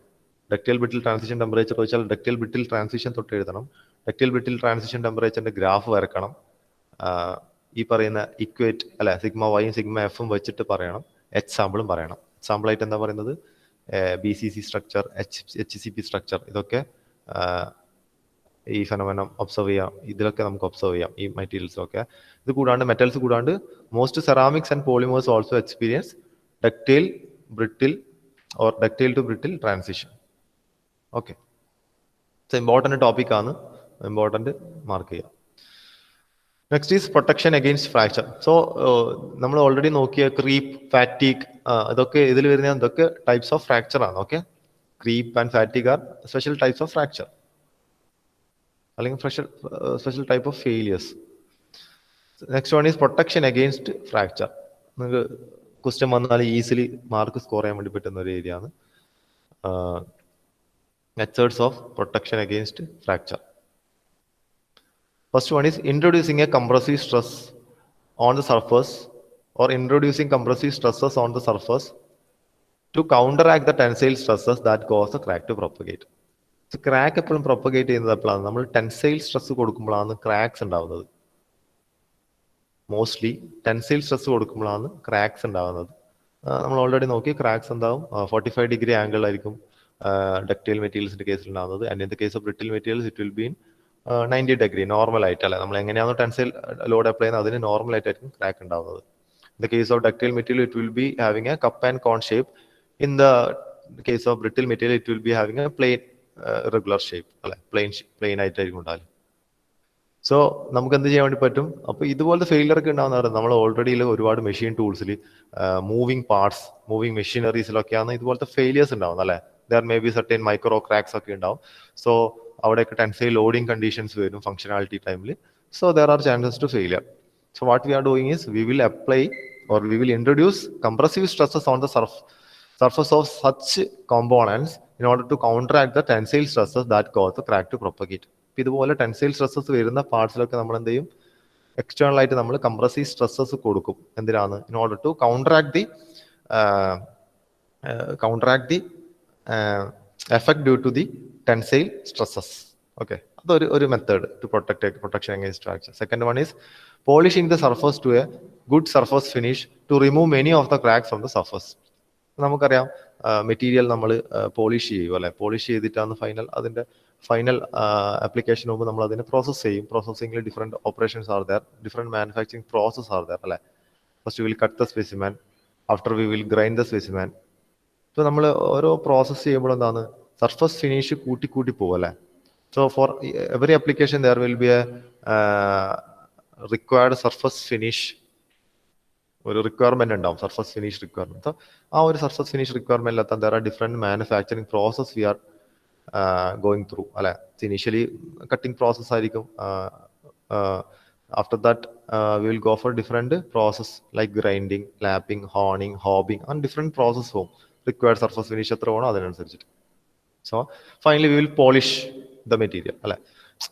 ഡക്റ്റൈൽ ബ്രിട്ടിൽ ട്രാൻസിഷൻ ടെമ്പറേച്ചർ ചോദിച്ചാൽ ഡക്റ്റൈൽ ബ്രിട്ടിൽ ട്രാൻസിഷൻ തൊട്ട് എഴുതണം. ഡക്റ്റൈൽ ബ്രിട്ടിൽ ട്രാൻസിഷൻ ടെമ്പറേച്ചറിന്റെ ഗ്രാഫ് വരക്കണം. ഈ പറയുന്ന ഇക്വേറ്റ് അല്ലെ, സിഗ്മ വൈയും സിഗ്മ എഫും വെച്ചിട്ട് പറയണം. എക്സാമ്പിളും പറയണം. എക്സാമ്പിൾ ആയിട്ട് എന്താ പറയുന്നത്, BCC സ്ട്രക്ചർ, HCP സ്ട്രക്ചർ, ഇതൊക്കെ ഈ ഫെനോമെനം ഒബ്സർവ് ചെയ്യാം. ഇതിലൊക്കെ നമുക്ക് ഒബ്സർവ് ചെയ്യാം ഈ മെറ്റീരിയൽസൊക്കെ. ഇത് കൂടാണ്ട് മെറ്റൽസ് കൂടാണ്ട് most ceramics and polymers also experience ductile brittle or ductile to brittle transition. Okay, important topic ആണ്, ഇമ്പോർട്ടന്റ് മാർക്ക് ചെയ്യാം. Next is protection against fracture. So നമ്മൾ ഓൾറെഡി നോക്കിയ ക്രീപ്പ്, ഫാറ്റീഗ്, ഇതൊക്കെ ഇതിൽ വരുന്ന ഇതൊക്കെ ടൈപ്സ് ഓഫ് ഫ്രാക്ചർ ആണ്. Okay, creep and fatigue are special types of fracture അല്ലെങ്കിൽ special type of failures. Next one is protection against fracture. നിങ്ങൾക്ക് question വന്നാൽ ഈസിലി മാർക്ക് സ്കോർ ചെയ്യാൻ വേണ്ടി പറ്റുന്ന ഒരു ഏരിയ ആണ്. Methods of protection against fracture. First one is introducing a compressive stress on the surface or introducing compressive stresses on the surface to counteract the tensile stresses that cause the crack to propagate. So crack എപ്പോഴും propagate ചെയ്യുന്നത് എപ്പോഴാണ്, നമ്മൾ tensile stress കൊടുക്കുമ്പോഴാണ് cracks ഉണ്ടാവുന്നത്. Mostly tensile stress കൊടുക്കുമ്പോഴാണ് cracks ഉണ്ടാവുന്നത്. നമ്മൾ already നോക്കി cracks എന്താവും 45 degree angle ആയിരിക്കും ഡക്റ്റൈൽ മെറ്റീരിയൽസിന്റെ കേസിൽ ഉണ്ടാവുന്നത്. And in the case of brittle materials it will B 90 degree normal ആയിട്ട് അല്ലെ. നമ്മൾ എങ്ങനെയാണോ ടെൻസൈൽ ലോഡ് അപ്ലൈ ചെയ്യുന്നത് അതിന് നോർമൽ ആയിട്ടായിരിക്കും ക്രാക്ക് ഉണ്ടാവുന്നത്. In the case of ductile material it will be having a cup and cone shape. In the case of brittle material it will be having a plain regular shape അല്ലെ, plain ആയിട്ടായിരിക്കും ഉണ്ടാവില്ല. So നമുക്ക് എന്ത് ചെയ്യാൻ വേണ്ടി പറ്റും, അപ്പൊ ഇതുപോലത്തെ ഫെയിലിയർ ഒക്കെ ഉണ്ടാവുന്ന നമ്മൾ ഓൾറെഡി ഒരുപാട് മെഷീൻ ടൂൾസിൽ, മൂവിങ് പാർട്സ്, മൂവിങ് മെഷീനറീസിലൊക്കെയാണ് ഇതുപോലത്തെ ഫെയിലിയേഴ്സ് ഉണ്ടാവുന്നത് അല്ലെ. There may be certain micro cracks ഒക്കെ ഉണ്ടാവും. സോ അവിടെയൊക്കെ ടെൻസൈൽ ലോഡിംഗ് കണ്ടീഷൻസ് വരും ഫംഗ്ഷനാലിറ്റി ടൈമിൽ. So there are chances to failure. So what we are doing is we will apply or we will introduce compressive stresses on the surface of such components in order to counteract the tensile stresses that cause the crack to propagate. ഇതുപോലെ tensile stresses വരുന്ന പാർട്സിലൊക്കെ നമ്മൾ എന്ത് ചെയ്യും, external ആയിട്ട് നമ്മൾ compressive stresses കൊടുക്കും. എന്തിനാണ്, in order to counteract the effect due to the tensile stresses. Okay, ഒരു method to protection against fracture. Second one is polishing the surface to a good surface finish to remove many of the cracks from the surface. നമുക്കറിയാം material നമ്മൾ polish ചെയ്യും അല്ലെ, polish ചെയ്തിട്ടാണ് അതിന്റെ final application മുമ്പ് നമ്മൾ അതിനെ പ്രോസസ് ചെയ്യും. പ്രോസസ്സിംഗിൽ different operations are there, different manufacturing process are there അല്ലെ. First will cut the specimen, after we will grind the specimen. So നമ്മൾ ഓരോ പ്രോസസ് ചെയ്യുമ്പോൾ എന്താണ് സർഫസ് ഫിനിഷ് കൂട്ടി പോകും അല്ലെ. So for every application there will be a required surface finish, ഒരു requirement ഉണ്ടാവും, സർഫസ് ഫിനിഷ് റിക്വയർമെന്റ്. ആ ഒരു സർഫസ് ഫിനിഷ് റിക്വയർമെന്റ് എത്താൻ there are different manufacturing process we are going through അല്ലെ. ഇനീഷ്യലി കട്ടിംഗ് പ്രോസസ് ആയിരിക്കും. After that, we will go for different process like grinding, lapping, honing, hobbing, and different process home required surface finish എത്ര വേണോ അതിനനുസരിച്ചിട്ട്. So finally we will polish the material അല്ലെ.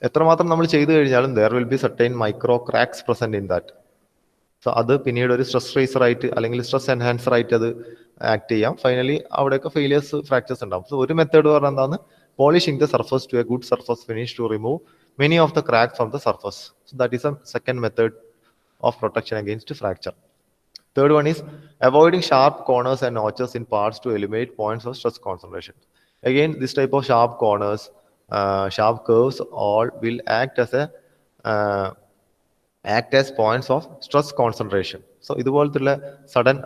എത്രമാത്രം നമ്മൾ ചെയ്തു കഴിഞ്ഞാലും there will B certain micro cracks present in that. So അത് പിന്നീട് ഒരു സ്ട്രെസ് റേസർ ആയിട്ട് അല്ലെങ്കിൽ സ്ട്രെസ് എൻഹാൻസർ ആയിട്ട് അത് ആക്ട് ചെയ്യാം. ഫൈനലി അവിടെയൊക്കെ ഫെയിലിയേഴ്സ്, ഫ്രാക്ചേഴ്സ് ഉണ്ടാവും. സോ ഒരു മെത്തേഡ് പറഞ്ഞാൽ എന്താണ്, polishing the surface to a good surface finish to remove many of the cracks from the surface. So that is a second method of protection against fracture. Third one is avoiding sharp corners and notches in parts to eliminate points of stress concentration. Again, this type of sharp corners, sharp curves, all will act as points of stress concentration. So ഇതുപോലത്തുള്ള sudden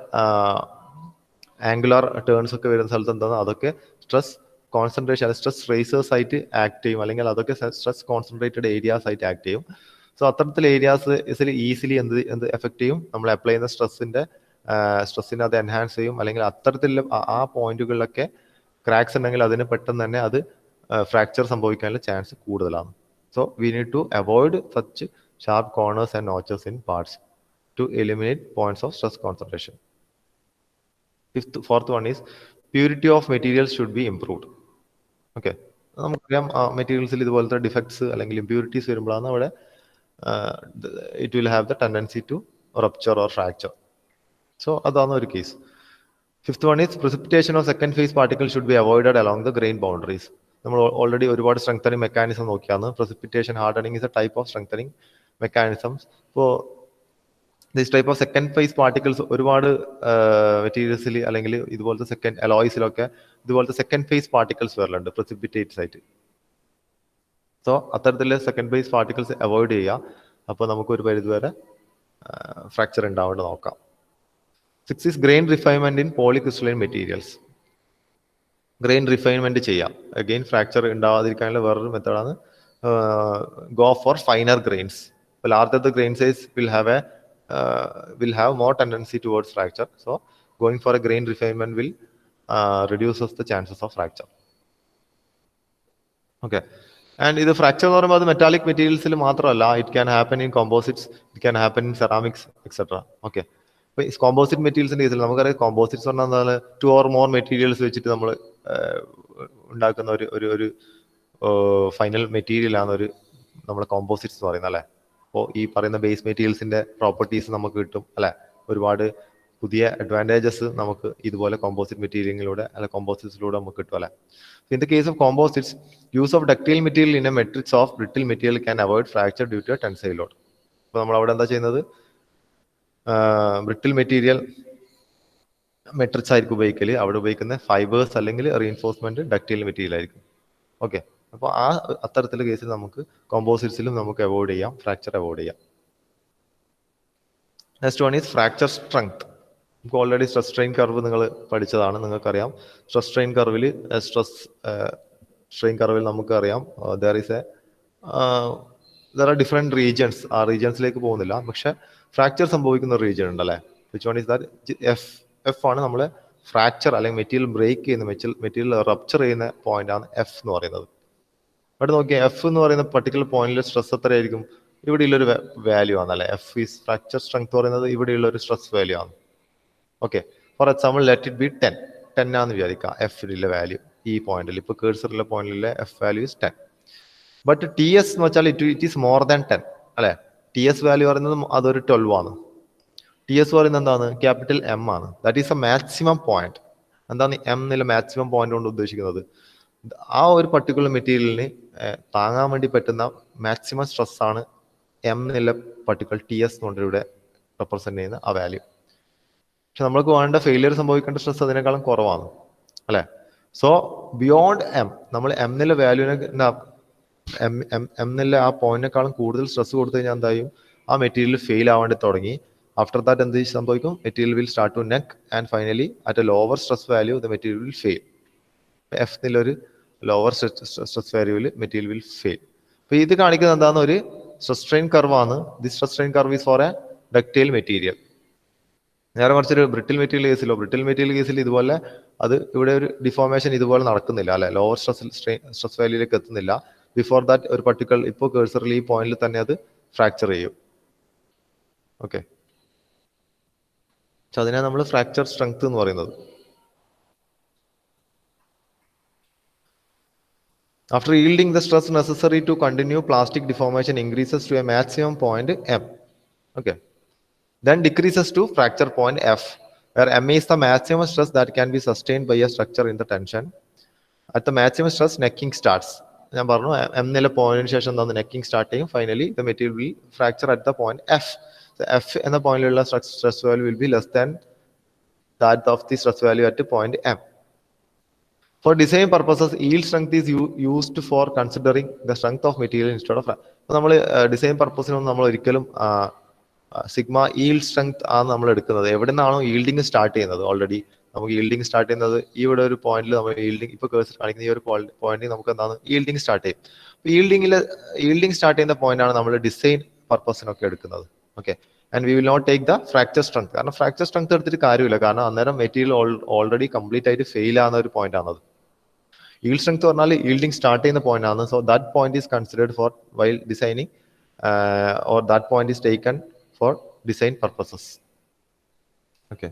angular turns ഒക്കെ വരുന്ന സ്ഥലത്ത് എന്താണ്, അതൊക്കെ stress concentration, stress raisers ആയിട്ട് act ചെയ്യും, അല്ലെങ്കിൽ അതൊക്കെ സ്ട്രെസ് കോൺസെൻട്രേറ്റഡ് ഏരിയാസ് ആയിട്ട് ആക്ട് ചെയ്യും. സോ അത്തരത്തിൽ ഏരിയാസ് ഈസിലി എന്ത് എഫക്ട് ചെയ്യും, നമ്മൾ അപ്ലൈ ചെയ്യുന്ന സ്ട്രെസ്സിനെ അത് എൻഹാൻസ് ചെയ്യും. അല്ലെങ്കിൽ അത്തരത്തിൽ ആ പോയിന്റുകളിലൊക്കെ ക്രാക്സ് ഉണ്ടെങ്കിൽ അതിന് പെട്ടെന്ന് തന്നെ അത് ഫ്രാക്ചർ സംഭവിക്കാനുള്ള ചാൻസ് കൂടുതലാണ്. So we need to avoid such sharp corners and notches in parts to eliminate points of stress concentration. Fourth one is purity of materials should be improved. Okay, നമുക്കറിയാം മെറ്റീരിയൽസിൽ ഇതുപോലത്തെ ഡിഫക്ട്സ് അല്ലെങ്കിൽ impurities വരുമ്പോഴാണ് അവിടെ it will have the tendency to rupture or fracture. So അതാണ് ഒരു case. Fifth one is precipitation of second phase particles should be avoided along the grain boundaries. നമ്മൾ already ഒരുപാട് സ്ട്രെങ്തനിങ് മെക്കാനിസം നോക്കിയാണ്. precipitation hardening is a type of strengthening mechanisms. ഇപ്പോൾ this type of second phase particles ഒരുപാട് മെറ്റീരിയൽസിൽ അല്ലെങ്കിൽ ഇതുപോലത്തെ second അലോയ്സിലൊക്കെ ഇതുപോലത്തെ സെക്കൻഡ് ഫേസ് പാർട്ടിക്കിൾസ് വരലുണ്ട് precipitate ആയിട്ട്. സോ അത്തരത്തിലെ സെക്കൻഡ് ഫേസ് പാർട്ടിക്കിൾസ് അവോയ്ഡ് ചെയ്യുക. അപ്പോൾ നമുക്ക് ഒരു പരിധിവരെ ഫ്രാക്ചർ ഉണ്ടാവേണ്ട നോക്കാം. 6 is grain refinement in polycrystalline materials. Grain refinement ചെയ്യാം. അഗെയിൻ ഫ്രാക്ചർ ഉണ്ടാവാതിരിക്കാനുള്ള വേറൊരു മെത്തേഡാണ് go for finer grains. Larger the grain size will have more tendency towards fracture. So going for a grain refinement will reduces the chances of fracture. Okay, and ഇത് fracture എന്ന് പറയുമ്പോൾ അത് metallic മെറ്റീരിയൽസിൽ മാത്രമല്ല, it can happen in composites, it can happen in ceramics etcetera. Okay, അപ്പോൾ ഈ composite മെറ്റീരിയൽസിന്റെ കേസിൽ നമുക്കറിയാം composites പറഞ്ഞാൽ 2 or more മെറ്റീരിയൽസ് വെച്ചിട്ട് നമ്മൾ ഉണ്ടാക്കുന്ന ഒരു ഫൈനൽ മെറ്റീരിയലാണ് നമ്മുടെ കോമ്പോസിറ്റ്സ് എന്ന് പറയുന്നത് അല്ലേ. അപ്പോൾ ഈ പറയുന്ന ബേസ് മെറ്റീരിയൽസിന്റെ പ്രോപ്പർട്ടീസ് നമുക്ക് കിട്ടും അല്ലെ. ഒരുപാട് പുതിയ അഡ്വാൻറ്റേജസ് നമുക്ക് ഇതുപോലെ കോമ്പോസിറ്റ് മെറ്റീരിയലിലൂടെ അല്ലെ കോമ്പോസിറ്റ്സിലൂടെ നമുക്ക് കിട്ടും അല്ലെ. In the case of composites, use of ductile material in a matrix of brittle material can avoid fracture due to tensile load. അപ്പോൾ നമ്മൾ അവിടെ എന്താ ചെയ്യുന്നത്, ബ്രിട്ടിൽ മെറ്റീരിയൽ മെട്രിക്സ് ആയിരിക്കും ഉപയോഗിക്കല്. അവിടെ ഉപയോഗിക്കുന്ന ഫൈബേഴ്സ് അല്ലെങ്കിൽ റീഇൻഫോഴ്സ്മെന്റ് ഡക്റ്റൈൽ മെറ്റീരിയൽ ആയിരിക്കും. ഓക്കെ, അപ്പോൾ അത്തരത്തിലുള്ള കേസിൽ നമുക്ക് കോമ്പോസിറ്റ്സിലും നമുക്ക് അവോയ്ഡ് ചെയ്യാം, ഫ്രാക്ചർ അവോയ്ഡ് ചെയ്യാം. Next one is fracture strength. നമുക്ക് ഓൾറെഡി സ്ട്രെസ് സ്ട്രെയിൻ കർവ് നിങ്ങൾ പഠിച്ചതാണ്, നിങ്ങൾക്കറിയാം. സ്ട്രെസ് സ്ട്രെയിൻ കർവിൽ നമുക്കറിയാം ദർ ആർ ഡിഫറെന്റ് റീജിയൻസ്. ആ റീജിയൻസിലേക്ക് പോകുന്നില്ല, പക്ഷെ ഫ്രാക്ചർ സംഭവിക്കുന്ന ഒരു റീജിയൻ ഉണ്ടല്ലേ. Which one is that F ആണ് നമ്മളെ ഫ്രാക്ചർ അല്ലെങ്കിൽ മെറ്റീരിയൽ ബ്രേക്ക് ചെയ്യുന്ന മെറ്റീരിയൽ റപ്ചർ ചെയ്യുന്ന പോയിന്റ് ആണ് എഫ് എന്ന് പറയുന്നത്. അവിടെ നോക്കിയാൽ എഫ് എന്ന് പറയുന്ന പർട്ടിക്കുലർ പോയിന്റിലെ സ്ട്രെസ് എത്രയായിരിക്കും, ഇവിടെയുള്ളൊരു വാല്യൂ ആണ് അല്ലെ. എഫ് ഈസ് ഫ്രാക്ചർ സ്ട്രെങ്ത് പറയുന്നത് ഇവിടെയുള്ള ഒരു സ്ട്രെസ് വാല്യൂ ആണ്. Okay, for example let it be 10 ആണെന്ന് വിചാരിക്കുക എഫിലെ വാല്യൂ. ഈ പോയിന്റിൽ ഇപ്പോൾ കേഴ്സറിലെ പോയിന്റിലെ F value is 10. But T S എന്ന് വെച്ചാൽ ഇറ്റ് ഈസ് മോർ ദാൻ 10 അല്ലെ. ടി എസ് വാല്യൂ പറയുന്നത് അതൊരു 12 ആണ്. ടി എസ് പറയുന്നത് എന്താണ്, ക്യാപിറ്റൽ എം ആണ്. That is A maximum point. എന്താണ് എം എന്നുള്ള മാക്സിമം പോയിന്റ് കൊണ്ട് ഉദ്ദേശിക്കുന്നത്, ആ ഒരു പർട്ടിക്കുലർ മെറ്റീരിയലിന് താങ്ങാൻ വേണ്ടി പറ്റുന്ന മാക്സിമം സ്ട്രെസ് ആണ് എം എന്നുള്ള പർട്ടിക്കുലർ ടി എസ് എന്നുകൊണ്ട് ഇവിടെ റെപ്രസെന്റ് ചെയ്യുന്ന ആ വാല്യൂ. പക്ഷെ നമ്മൾക്ക് വേണ്ട ഫെയിലിയർ സംഭവിക്കേണ്ട സ്ട്രെസ് അതിനേക്കാളും കുറവാണ് അല്ലെ. സോ ബിയോണ്ട് എം നമ്മൾ എം എന്നുള്ള വാല്യൂവിനെ എം എന്നുള്ള ആ പോയിന്റിനേക്കാളും കൂടുതൽ സ്ട്രെസ് കൊടുത്തു കഴിഞ്ഞാൽ എന്തായും ആ മെറ്റീരിയൽ ഫെയിൽ ആവേണ്ടി തുടങ്ങി. ആഫ്റ്റർ ദാറ്റ് എന്ത് സംഭവിക്കും? Material will start to neck and finally at a lower stress value the material will fail. F എന്നുള്ളൊരു ലോവർ സ്ട്രെസ് വാല്യൂവിൽ മെറ്റീരിയൽ വിൽ ഫെയിൽ. അപ്പൊ ഇത് കാണിക്കുന്നത് എന്താണ്? ഒരു സ്ട്രെസ് സ്ട്രെയിൻ കർവ് ആണ്. The stress strain curve is for a ductile material. നേരെ മറിച്ചൊരു ബ്രിട്ടിൽ മെറ്റീരിയൽ കേസിലോ, ബ്രിട്ടിൽ മെറ്റീരിയൽ കേസിൽ ഇതുപോലെ അത് ഇവിടെ ഒരു ഡിഫോർമേഷൻ ഇതുപോലെ നടക്കുന്നില്ല അല്ലെ, ലോവർ സ്ട്രെസ് വാല്യൂയിലേക്ക് എത്തുന്നില്ല. ബിഫോർ ദാറ്റ് ഒരു പർട്ടിക്കുലർ ഇപ്പോൾ കേഴ്സറിൽ ഈ പോയിന്റിൽ തന്നെ അത് ഫ്രാക്ചർ ചെയ്യും. ഓക്കെ, പക്ഷെ അതിനാണ് നമ്മൾ ഫ്രാക്ചർ സ്ട്രെങ്ത് എന്ന് പറയുന്നത്. After yielding, the stress necessary to continue plastic deformation increases to a maximum point M. Okay. Then decreases to fracture point F, where M is the maximum stress that can be sustained by a structure in the tension. At the maximum stress, necking starts. ഞാൻ പറഞ്ഞു M എന്നുള്ള പോയിന്റിന് ശേഷം എന്താണ് necking start ചെയ്യും. Finally the material will fracture at the point F. F എന്ന പോയിന്റിലുള്ള stress value will be less than that of the stress value at point M. For design purposes, yield strength is used for considering the strength of material instead of. അപ്പോൾ നമ്മൾ design പർപ്പസിനൊന്നും നമ്മൾ ഒരിക്കലും sigma yield strength ആണ് നമ്മൾ എടുക്കുന്നത്. എവിടെ നിന്നാണോ yielding start ചെയ്യുന്നത്, ഓൾറെഡി നമുക്ക് ഈൽഡിങ് സ്റ്റാർട്ട് ചെയ്യുന്നത് ഇവിടെ ഒരു പോയിന്റിൽ നമ്മൾ ഈൽഡിങ് ഇപ്പോൾ കേഴ്സർ കാണിക്കുന്ന ഈ ഒരു പോയിന്റിൽ നമുക്ക് എന്താണ് ഈൽഡിങ് സ്റ്റാർട്ട് ചെയ്യും. ഈൽഡിങ് സ്റ്റാർട്ട് ചെയ്യുന്ന പോയിന്റ് ആണ് നമ്മൾ ഡിസൈൻ പർപ്പസിനൊക്കെ എടുക്കുന്നത്. Okay, and we will not take the fracture strength. കാരണം ഫ്രാക്ചർ സ്ട്രെങ്ത് എടുത്തിട്ട് കാര്യമില്ല, കാരണം അന്നേരം മെറ്റീരിയൽ ഓൾറെഡി കംപ്ലീറ്റ് ആയിട്ട് ഫെയിൽ ആവുന്ന ഒരു പോയിന്റ് ആണത്. Yield strength പറഞ്ഞാൽ yielding start ചെയ്യുന്ന പോയിന്റ് ആണ്. So that point is considered for while designing or that point is taken for design purposes. Okay,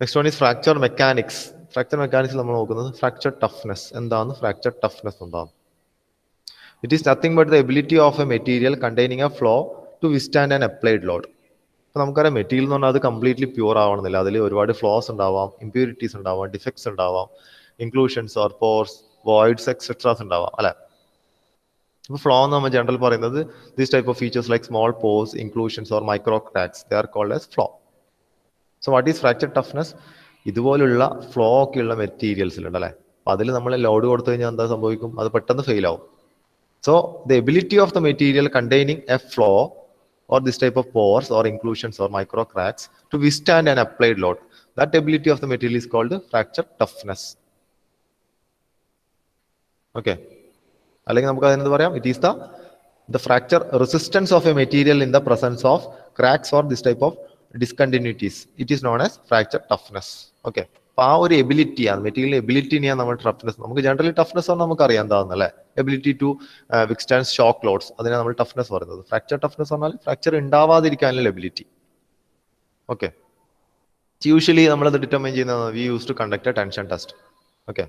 next one is fracture mechanics. Fracture mechanics നമ്മൾ നോക്കുന്നത് fracture toughness. എന്താണ് fracture toughness? എന്താണ്? It is nothing but the ability of a material containing a flaw to withstand an applied load. അപ്പോൾ നമുക്കറിയാം material എന്ന് പറഞ്ഞാൽ അത് completely pure ആവണമെന്നില്ല. അതിൽ ഒരുപാട് ഫ്ലോസ് ഉണ്ടാവാം, ഇമ്പ്യൂരിറ്റീസ് ഉണ്ടാവാം, ഡിഫക്ട്സ് ഉണ്ടാവാം, inclusions or pores, voids etcetera ഉണ്ടാവാം അല്ലെ. അപ്പോൾ ഫ്ലോ എന്ന് നമ്മൾ ജനറൽ പറയുന്നത് this type of features like small pores, inclusions or micro cracks, they are called as flaw. So what is fracture toughness? ഇതുപോലുള്ള ഫ്ലോ ഒക്കെ ഉള്ള മെറ്റീരിയൽസിലുണ്ട് അല്ലെ. അപ്പൊ അതിൽ നമ്മൾ ലോഡ് കൊടുത്തു കഴിഞ്ഞാൽ എന്താ സംഭവിക്കും? അത് പെട്ടെന്ന് ഫെയിൽ ആവും. So the ability of the material containing a flow or this type of pores or inclusions or micro cracks to withstand an applied load, that ability of the material is called fracture toughness. Okay, അല്ലെങ്കിൽ നമുക്ക് അതിനെന്ത് പറയാം? It is the fracture resistance of a material in the presence of cracks or this type of discontinuities. It is known as fracture toughness. Okay, അപ്പൊ ആ ഒരു എബിലിറ്റിയാണ്, material എബിലിറ്റിനെയാണ് നമ്മൾ toughness. നമുക്ക് generally toughness നമുക്ക് അറിയാം എന്താണെന്നല്ലേ, ability to withstand shock loads, അതിനെ നമ്മൾ ടഫ്നെസ് പറയുന്നത്. ഫ്രാക്ചർ ടഫ്നെസ് പറഞ്ഞാൽ ഫ്രാക്ചർ ഉണ്ടാവാതിരിക്കാനുള്ള എബിലിറ്റി. ഓക്കെ, യൂഷ്വലി നമ്മളത് ഡിറ്റർമൈൻ ചെയ്യുന്നത് we use to conduct a tension test. Okay,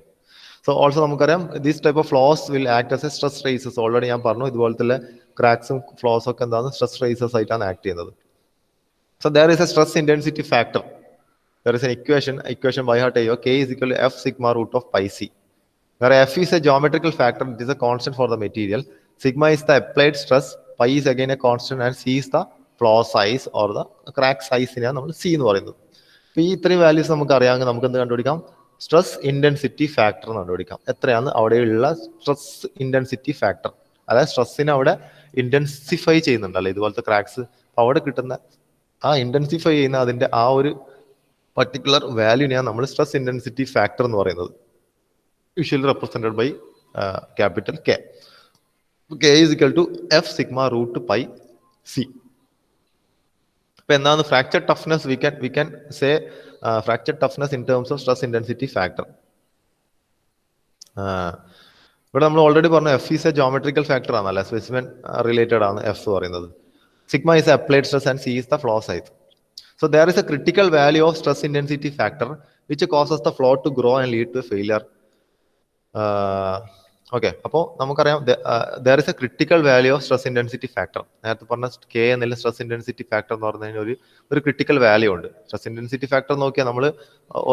so also നമുക്കറിയാം this type of flaws will act as a stress raisers. Already ഞാൻ പറഞ്ഞു ഇതുപോലത്തെ ക്രാക്സും ഫ്ലോസും ഒക്കെ എന്താണ് സ്ട്രെസ് റേസസ് ആയിട്ടാണ് ആക്ട് ചെയ്യുന്നത്. So there is a stress intensity factor. There is an equation by heart K is equal to F sigma root of pi c, where F is a geometrical factor, it is a constant for the material, sigma is the applied stress, pi is again a constant, and c is the flaw size or the crack size നെയാണ് നമ്മൾ c എന്ന് പറയുന്നത്. അപ്പോൾ ഈ ഇത്രയും values നമുക്ക് അറിയാമെങ്കിൽ നമുക്ക് എന്ത് കണ്ടുപിടിക്കാം? സ്ട്രെസ് ഇന്റൻസിറ്റി ഫാക്ടർ കണ്ടുപിടിക്കാം. എത്രയാണ് അവിടെയുള്ള സ്ട്രെസ് ഇന്റൻസിറ്റി ഫാക്ടർ, അതായത് സ്ട്രെസ്സിനെ അവിടെ ഇന്റൻസിഫൈ ചെയ്യുന്നുണ്ടല്ലോ ഇതുപോലത്തെ ക്രാക്സ്. അപ്പോൾ അവിടെ കിട്ടുന്ന ആ ഇന്റൻസിഫൈ ചെയ്യുന്ന അതിന്റെ ആ ഒരു പർട്ടിക്കുലർ വാല്യൂനെയാണ് നമ്മൾ സ്ട്രെസ് ഇന്റൻസിറ്റി ഫാക്ടർ എന്ന് പറയുന്നത്, usually represented by capital K. K is equal to F sigma root pi C. അപ്പൊ എന്താണ് fracture toughness? We can say fracture toughness in terms of stress intensity factor. ഇവിടെ നമ്മൾ already പറഞ്ഞു F is a geometrical factor ആണല്ലേ, specimen related ആണ് F പറയുന്നത്. Sigma is applied stress and C is the flaw size. So there is a critical value of stress intensity factor which causes the flow to grow and lead to a failure. Okay, അപ്പോൾ നമുക്കറിയാം there is a critical value of stress intensity factor. നേരത്തെ പറഞ്ഞ K എന്നുള്ള stress intensity factor എന്ന് പറഞ്ഞു കഴിഞ്ഞാൽ ഒരു critical value ഉണ്ട്. സ്ട്രെസ് ഇന്റൻസിറ്റി ഫാക്ടർ നോക്കിയാൽ നമ്മൾ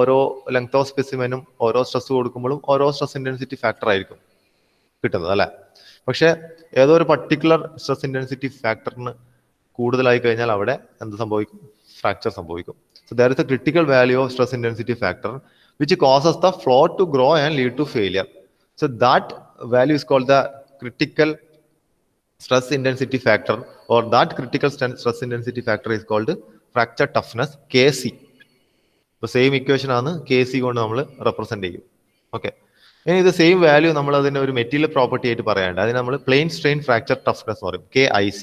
ഓരോ ലെങ്ത് ഓഫ് സ്പെസിമെനും ഓരോ സ്ട്രെസ് കൊടുക്കുമ്പോഴും ഓരോ സ്ട്രെസ് ഇന്റൻസിറ്റി ഫാക്ടർ ആയിരിക്കും കിട്ടുന്നത് അല്ലേ. പക്ഷെ ഏതോ ഒരു പർട്ടിക്കുലർ സ്ട്രെസ് ഇന്റൻസിറ്റി ഫാക്ടറിന് കൂടുതലായി കഴിഞ്ഞാൽ അവിടെ എന്ത് സംഭവിക്കും? ഫ്രാക്ചർ സംഭവിക്കും. So there is a critical value of stress intensity factor which causes the flaw to grow and lead to failure. So that value is called the critical stress intensity factor, or that critical stress intensity factor is called fracture toughness, Kc. So same equation ആണ് Kc കൊണ്ട് നമ്മൾ represent ചെയ്യും. Okay, ഇനി ഇത് same value നമ്മൾ അതിന്റെ ഒരു material property ആയിട്ട് പറയാണ്ട് അതിന് നമ്മൾ പ്ലെയിൻ സ്ട്രെയിൻ ഫ്രാക്ചർ ടഫ്നെസ് എന്ന് പറയും, KIC.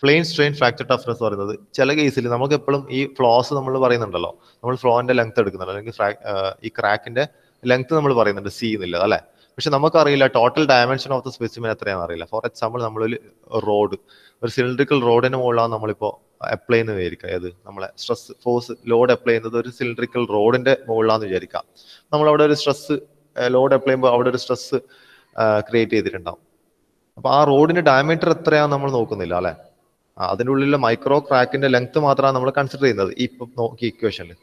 Plane strain fracture toughness പറയുന്നത് ചില കേസിൽ നമുക്ക് എപ്പോഴും ഈ ഫ്ലോസ് നമ്മൾ പറയുന്നുണ്ടല്ലോ, നമ്മൾ ഫ്ലോന്റെ ലെങ്ത് എടുക്കുന്നുണ്ട്, അല്ലെങ്കിൽ ഈ ക്രാക്കിന്റെ ലെങ്ത് നമ്മൾ പറയുന്നുണ്ട് സി എന്നില്ല അല്ലെ. പക്ഷെ നമുക്കറിയില്ല total dimension of the specimen എത്രയാണെന്ന് അറിയില്ല. ഫോർ എക്സാമ്പിൾ നമ്മളൊരു റോഡ്, ഒരു സിലിണ്ടറിക്കൽ റോഡിന് മുകളിലാണ് നമ്മളിപ്പോൾ അപ്ലൈ ചെയ്യുന്ന വിചാരിക്കുക. ഏത് നമ്മളെ സ്ട്രെസ് ഫോഴ്സ് ലോഡ് അപ്ലൈ ചെയ്യുന്നത് ഒരു സിലിണ്ടറിക്കൽ റോഡിന്റെ മുകളിലാന്ന് വിചാരിക്കാം. നമ്മളവിടെ ഒരു സ്ട്രെസ് ലോഡ് അപ്ലൈ ചെയ്യുമ്പോൾ അവിടെ ഒരു സ്ട്രെസ് ക്രിയേറ്റ് ചെയ്തിട്ടുണ്ടാവും. അപ്പൊ ആ റോഡിന്റെ ഡയമീറ്റർ എത്രയാണെന്ന് നമ്മൾ നോക്കുന്നില്ല അല്ലെ. അതിൻ്റെ ഉള്ളിലുള്ള മൈക്രോ ക്രാക്കിന്റെ ലെങ്ത് മാത്രമാണ് നമ്മൾ കൺസിഡർ ചെയ്യുന്നത് ഈ നോക്കി ഇക്വേഷനിൽ.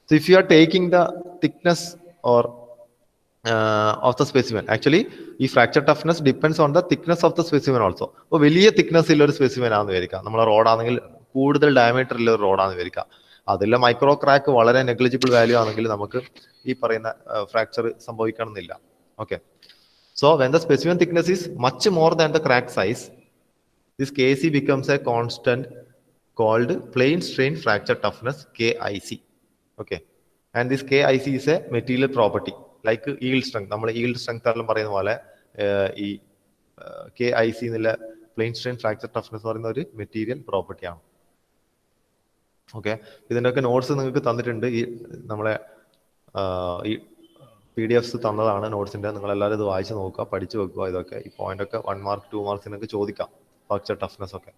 So if you are taking the thickness or of the specimen, actually ഈ fracture toughness depends on the thickness of the specimen also. അപ്പോൾ വലിയ തിക്നെസ് ഉള്ള ഒരു സ്പെസിമെൻ ആണെന്ന് വിചാരിക്കാം, നമ്മളെ റോഡാണെങ്കിൽ കൂടുതൽ ഡയമീറ്റർ ഉള്ള ഒരു റോഡാണെന്ന് വിചാരിക്കാം. അതിലെ മൈക്രോ ക്രാക്ക് വളരെ നെഗ്ലിജിബിൾ വാല്യൂ ആണെങ്കിൽ നമുക്ക് ഈ പറയുന്ന ഫ്രാക്ചർ സംഭവിക്കണമെന്നില്ല. Okay, so when the specimen thickness is much more than the crack size, this Kc becomes a constant called plane strain fracture toughness, KIC. Okay, and this KIC is a material property like yield strength. നമ്മൾ yield strength എല്ലാം പറയുന്ന പോലെ ഈ KIC എന്നുള്ള plane strain fracture toughness പറയുന്ന ഒരു material property ആണ്. Okay, ഇതിൻ്റെയൊക്കെ നോട്ട്സ് നിങ്ങൾക്ക് തന്നിട്ടുണ്ട്. ഈ നമ്മളെ ഈ PDFs തന്നതാണ് നോട്ട്സിന്റെ. നിങ്ങൾ എല്ലാവരും ഇത് വായിച്ച് നോക്കുക, പഠിച്ചു വെക്കുക. ഇതൊക്കെ ഈ പോയിന്റ് ഒക്കെ 1 മാർക്ക് 2 മാർക്സിനൊക്കെ ചോദിക്കാം, ഫ്രാക്ചർ ടഫ്നെസ് ഒക്കെ.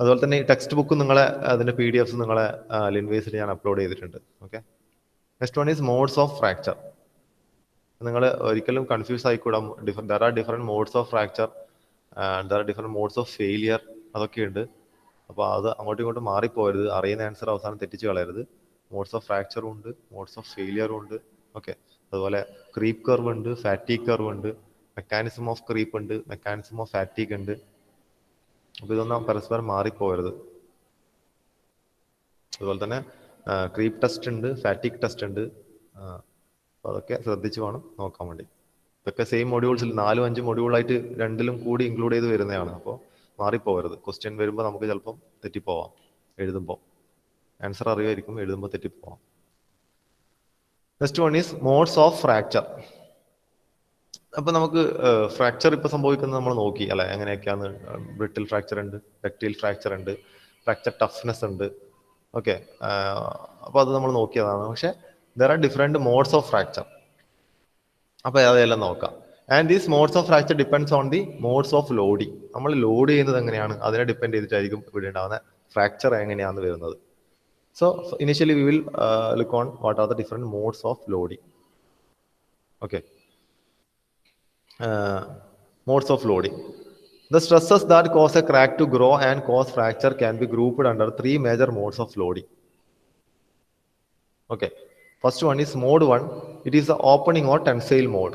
അതുപോലെ തന്നെ ഈ ടെക്സ്റ്റ് ബുക്ക് നിങ്ങളെ അതിന്റെ PDFs നിങ്ങളെ ലിൻവേസിൽ ഞാൻ അപ്ലോഡ് ചെയ്തിട്ടുണ്ട്. Okay, next one is modes of fracture. നിങ്ങൾ ഒരിക്കലും കൺഫ്യൂസ് ആയിക്കൂടാ. There are different modes of fracture, there are different modes of failure, അതൊക്കെ ഉണ്ട്. അപ്പോൾ അത് അങ്ങോട്ടും ഇങ്ങോട്ടും മാറിപ്പോരുത്, അറിയുന്ന ആൻസർ അവസാനം തെറ്റിച്ച് കളയരുത്. മോഡ്സ് ഓഫ് ഫ്രാക്ചറും ഉണ്ട്, മോഡ്സ് ഓഫ് ഫെയിലിയറും ഉണ്ട്. ഓക്കെ, അതുപോലെ ക്രീപ്പ് കർവ് ഉണ്ട്, ഫാറ്റീഗ് കർവ് ഉണ്ട്, മെക്കാനിസം ഓഫ് ക്രീപ്പ് ഉണ്ട്, മെക്കാനിസം ഓഫ് ഫാറ്റീഗ് ഉണ്ട്. അപ്പൊ ഇതൊന്നും പരസ്പരം മാറിപ്പോകരുത്. അതുപോലെ തന്നെ ക്രീപ്പ് ടെസ്റ്റ് ഉണ്ട്, ഫാറ്റീഗ് ടെസ്റ്റ് ഉണ്ട്. അതൊക്കെ ശ്രദ്ധിച്ച് വേണം നോക്കാൻ വേണ്ടി. ഇതൊക്കെ സെയിം മൊഡ്യൂൾസിൽ 4-5 മൊഡ്യൂളായിട്ട് രണ്ടിലും കൂടി ഇൻക്ലൂഡ് ചെയ്ത് വരുന്നതാണ്. അപ്പോൾ മാറിപ്പോകരുത്. ക്വസ്റ്റ്യൻ വരുമ്പോൾ നമുക്ക് ചിലപ്പം തെറ്റിപ്പോവാം. എഴുതുമ്പോൾ ആൻസർ അറിയുമായിരിക്കും, എഴുതുമ്പോൾ തെറ്റിപ്പോവാം. Next one is modes of fracture. അപ്പൊ നമുക്ക് ഫ്രാക്ചർ ഇപ്പൊ സംഭവിക്കുന്നത് നമ്മൾ നോക്കി അല്ലെ, എങ്ങനെയൊക്കെയാണ്. ബ്രിട്ടിൽ ഫ്രാക്ചർ ഉണ്ട്, ഡക്റ്റൈൽ ഫ്രാക്ചർ ഉണ്ട്, ഫ്രാക്ചർ ടഫ്നെസ് ഉണ്ട്. ഓക്കെ, അപ്പൊ അത് നമ്മൾ നോക്കിയതാണ്. പക്ഷെ there are different modes of fracture. അപ്പൊ അതെല്ലാം നോക്കാം. And these modes of fracture depends on the modes of loading. നമ്മൾ ലോഡ് ചെയ്യുന്നത് എങ്ങനെയാണ് അതിനെ ഡിപ്പെൻഡ് ചെയ്തിട്ടായിരിക്കും ഇവിടെ ഉണ്ടാകുന്ന ഫ്രാക്ചർ എങ്ങനെയാണ് വരുന്നത്. So initially we will look on what are the different modes of loading. Okay, modes of loading. The stresses that cause a crack to grow and cause fracture can be grouped under 3 major modes of loading. Okay, first one is mode 1. It is the opening or tensile mode.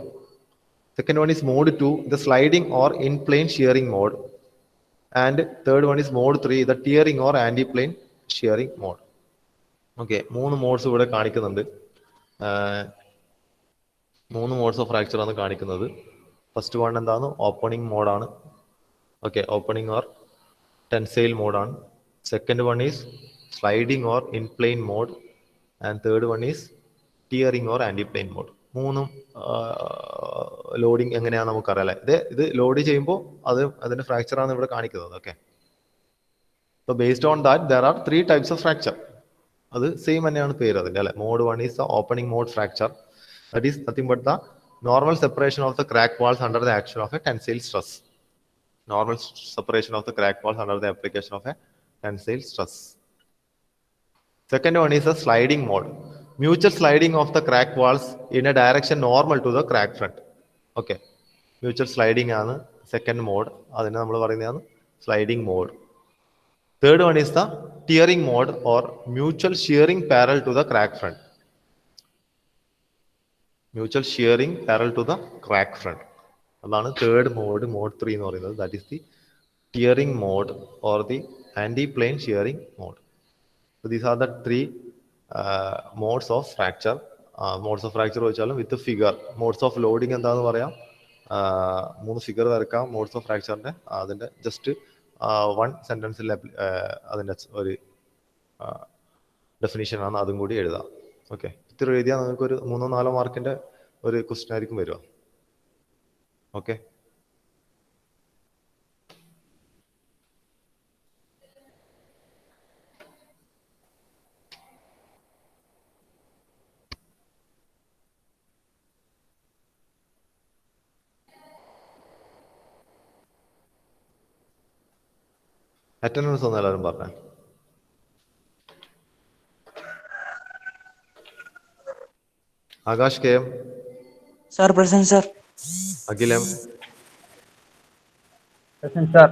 Second one is mode 2, the sliding or in-plane shearing mode. And third one is mode 3, the tearing or anti-plane shearing mode. Okay, 3 modes ഇവിടെ കാണിക്കുന്നുണ്ട്. 3 modes of fracture ആണ് കാണിക്കുന്നത്. First one എന്താണ്? Opening മോഡാണ്. Okay, opening or tensile മോഡാണ്. Second one is sliding or in plane mode. And third one is tearing or antiplane mode. 3 loading എങ്ങനെയാണെന്ന് നമുക്കറിയാം. ഇത് ലോഡ് ചെയ്യുമ്പോൾ അതിന്റെ ഫ്രാക്ചർ ആണ് ഇവിടെ കാണിക്കുന്നത്. Okay, so based on that there are 3 types of fracture. അത് സെയിം തന്നെയാണ് പേര് അതിന്റെ അല്ലെ. Mode 1 is the opening mode fracture. That is nothing but the normal separation of the crack walls under the action of a tensile stress. Normal separation of the crack walls under the application of a tensile stress. Second one is a sliding mode. Mutual sliding of the crack walls in a direction normal to the crack front. Okay, mutual sliding ആണ് second mode, അതിനെ നമ്മൾ പറയുന്നതാണ് sliding mode. Third one is the tearing mode or mutual shearing parallel to the crack front. Mutual shearing parallel to the crack front, അതാണ് third mode, mode 3 എന്ന് പറയുന്നത്. That is the tearing mode or the anti plane shearing mode. These are the 3 modes of fracture. Modes of fracture വെച്ചാലും with figure. Modes of loading എന്താണെന്ന് പറയാം, 3 figure വരക്കാം modes of ഫ്രാക്ചറിന്റെ. അതിന്റെ just 1 സെന്റൻസിൽ അതിന്റെ ഒരു definition ആണ്, അതും കൂടി എഴുതാം. ഓക്കെ, ഇത്ര എഴുതിയാൽ നിങ്ങൾക്ക് ഒരു 3-4 മാർക്കിന്റെ ഒരു ക്വസ്റ്റ്യൻ ആയിരിക്കും വരിക. ഓക്കെ, അറ്റൻഡൻസ് ഒന്ന് എല്ലാവരും പറഞ്ഞേ. Akash K M. Sir, present, sir. അഖിലം. Present, sir.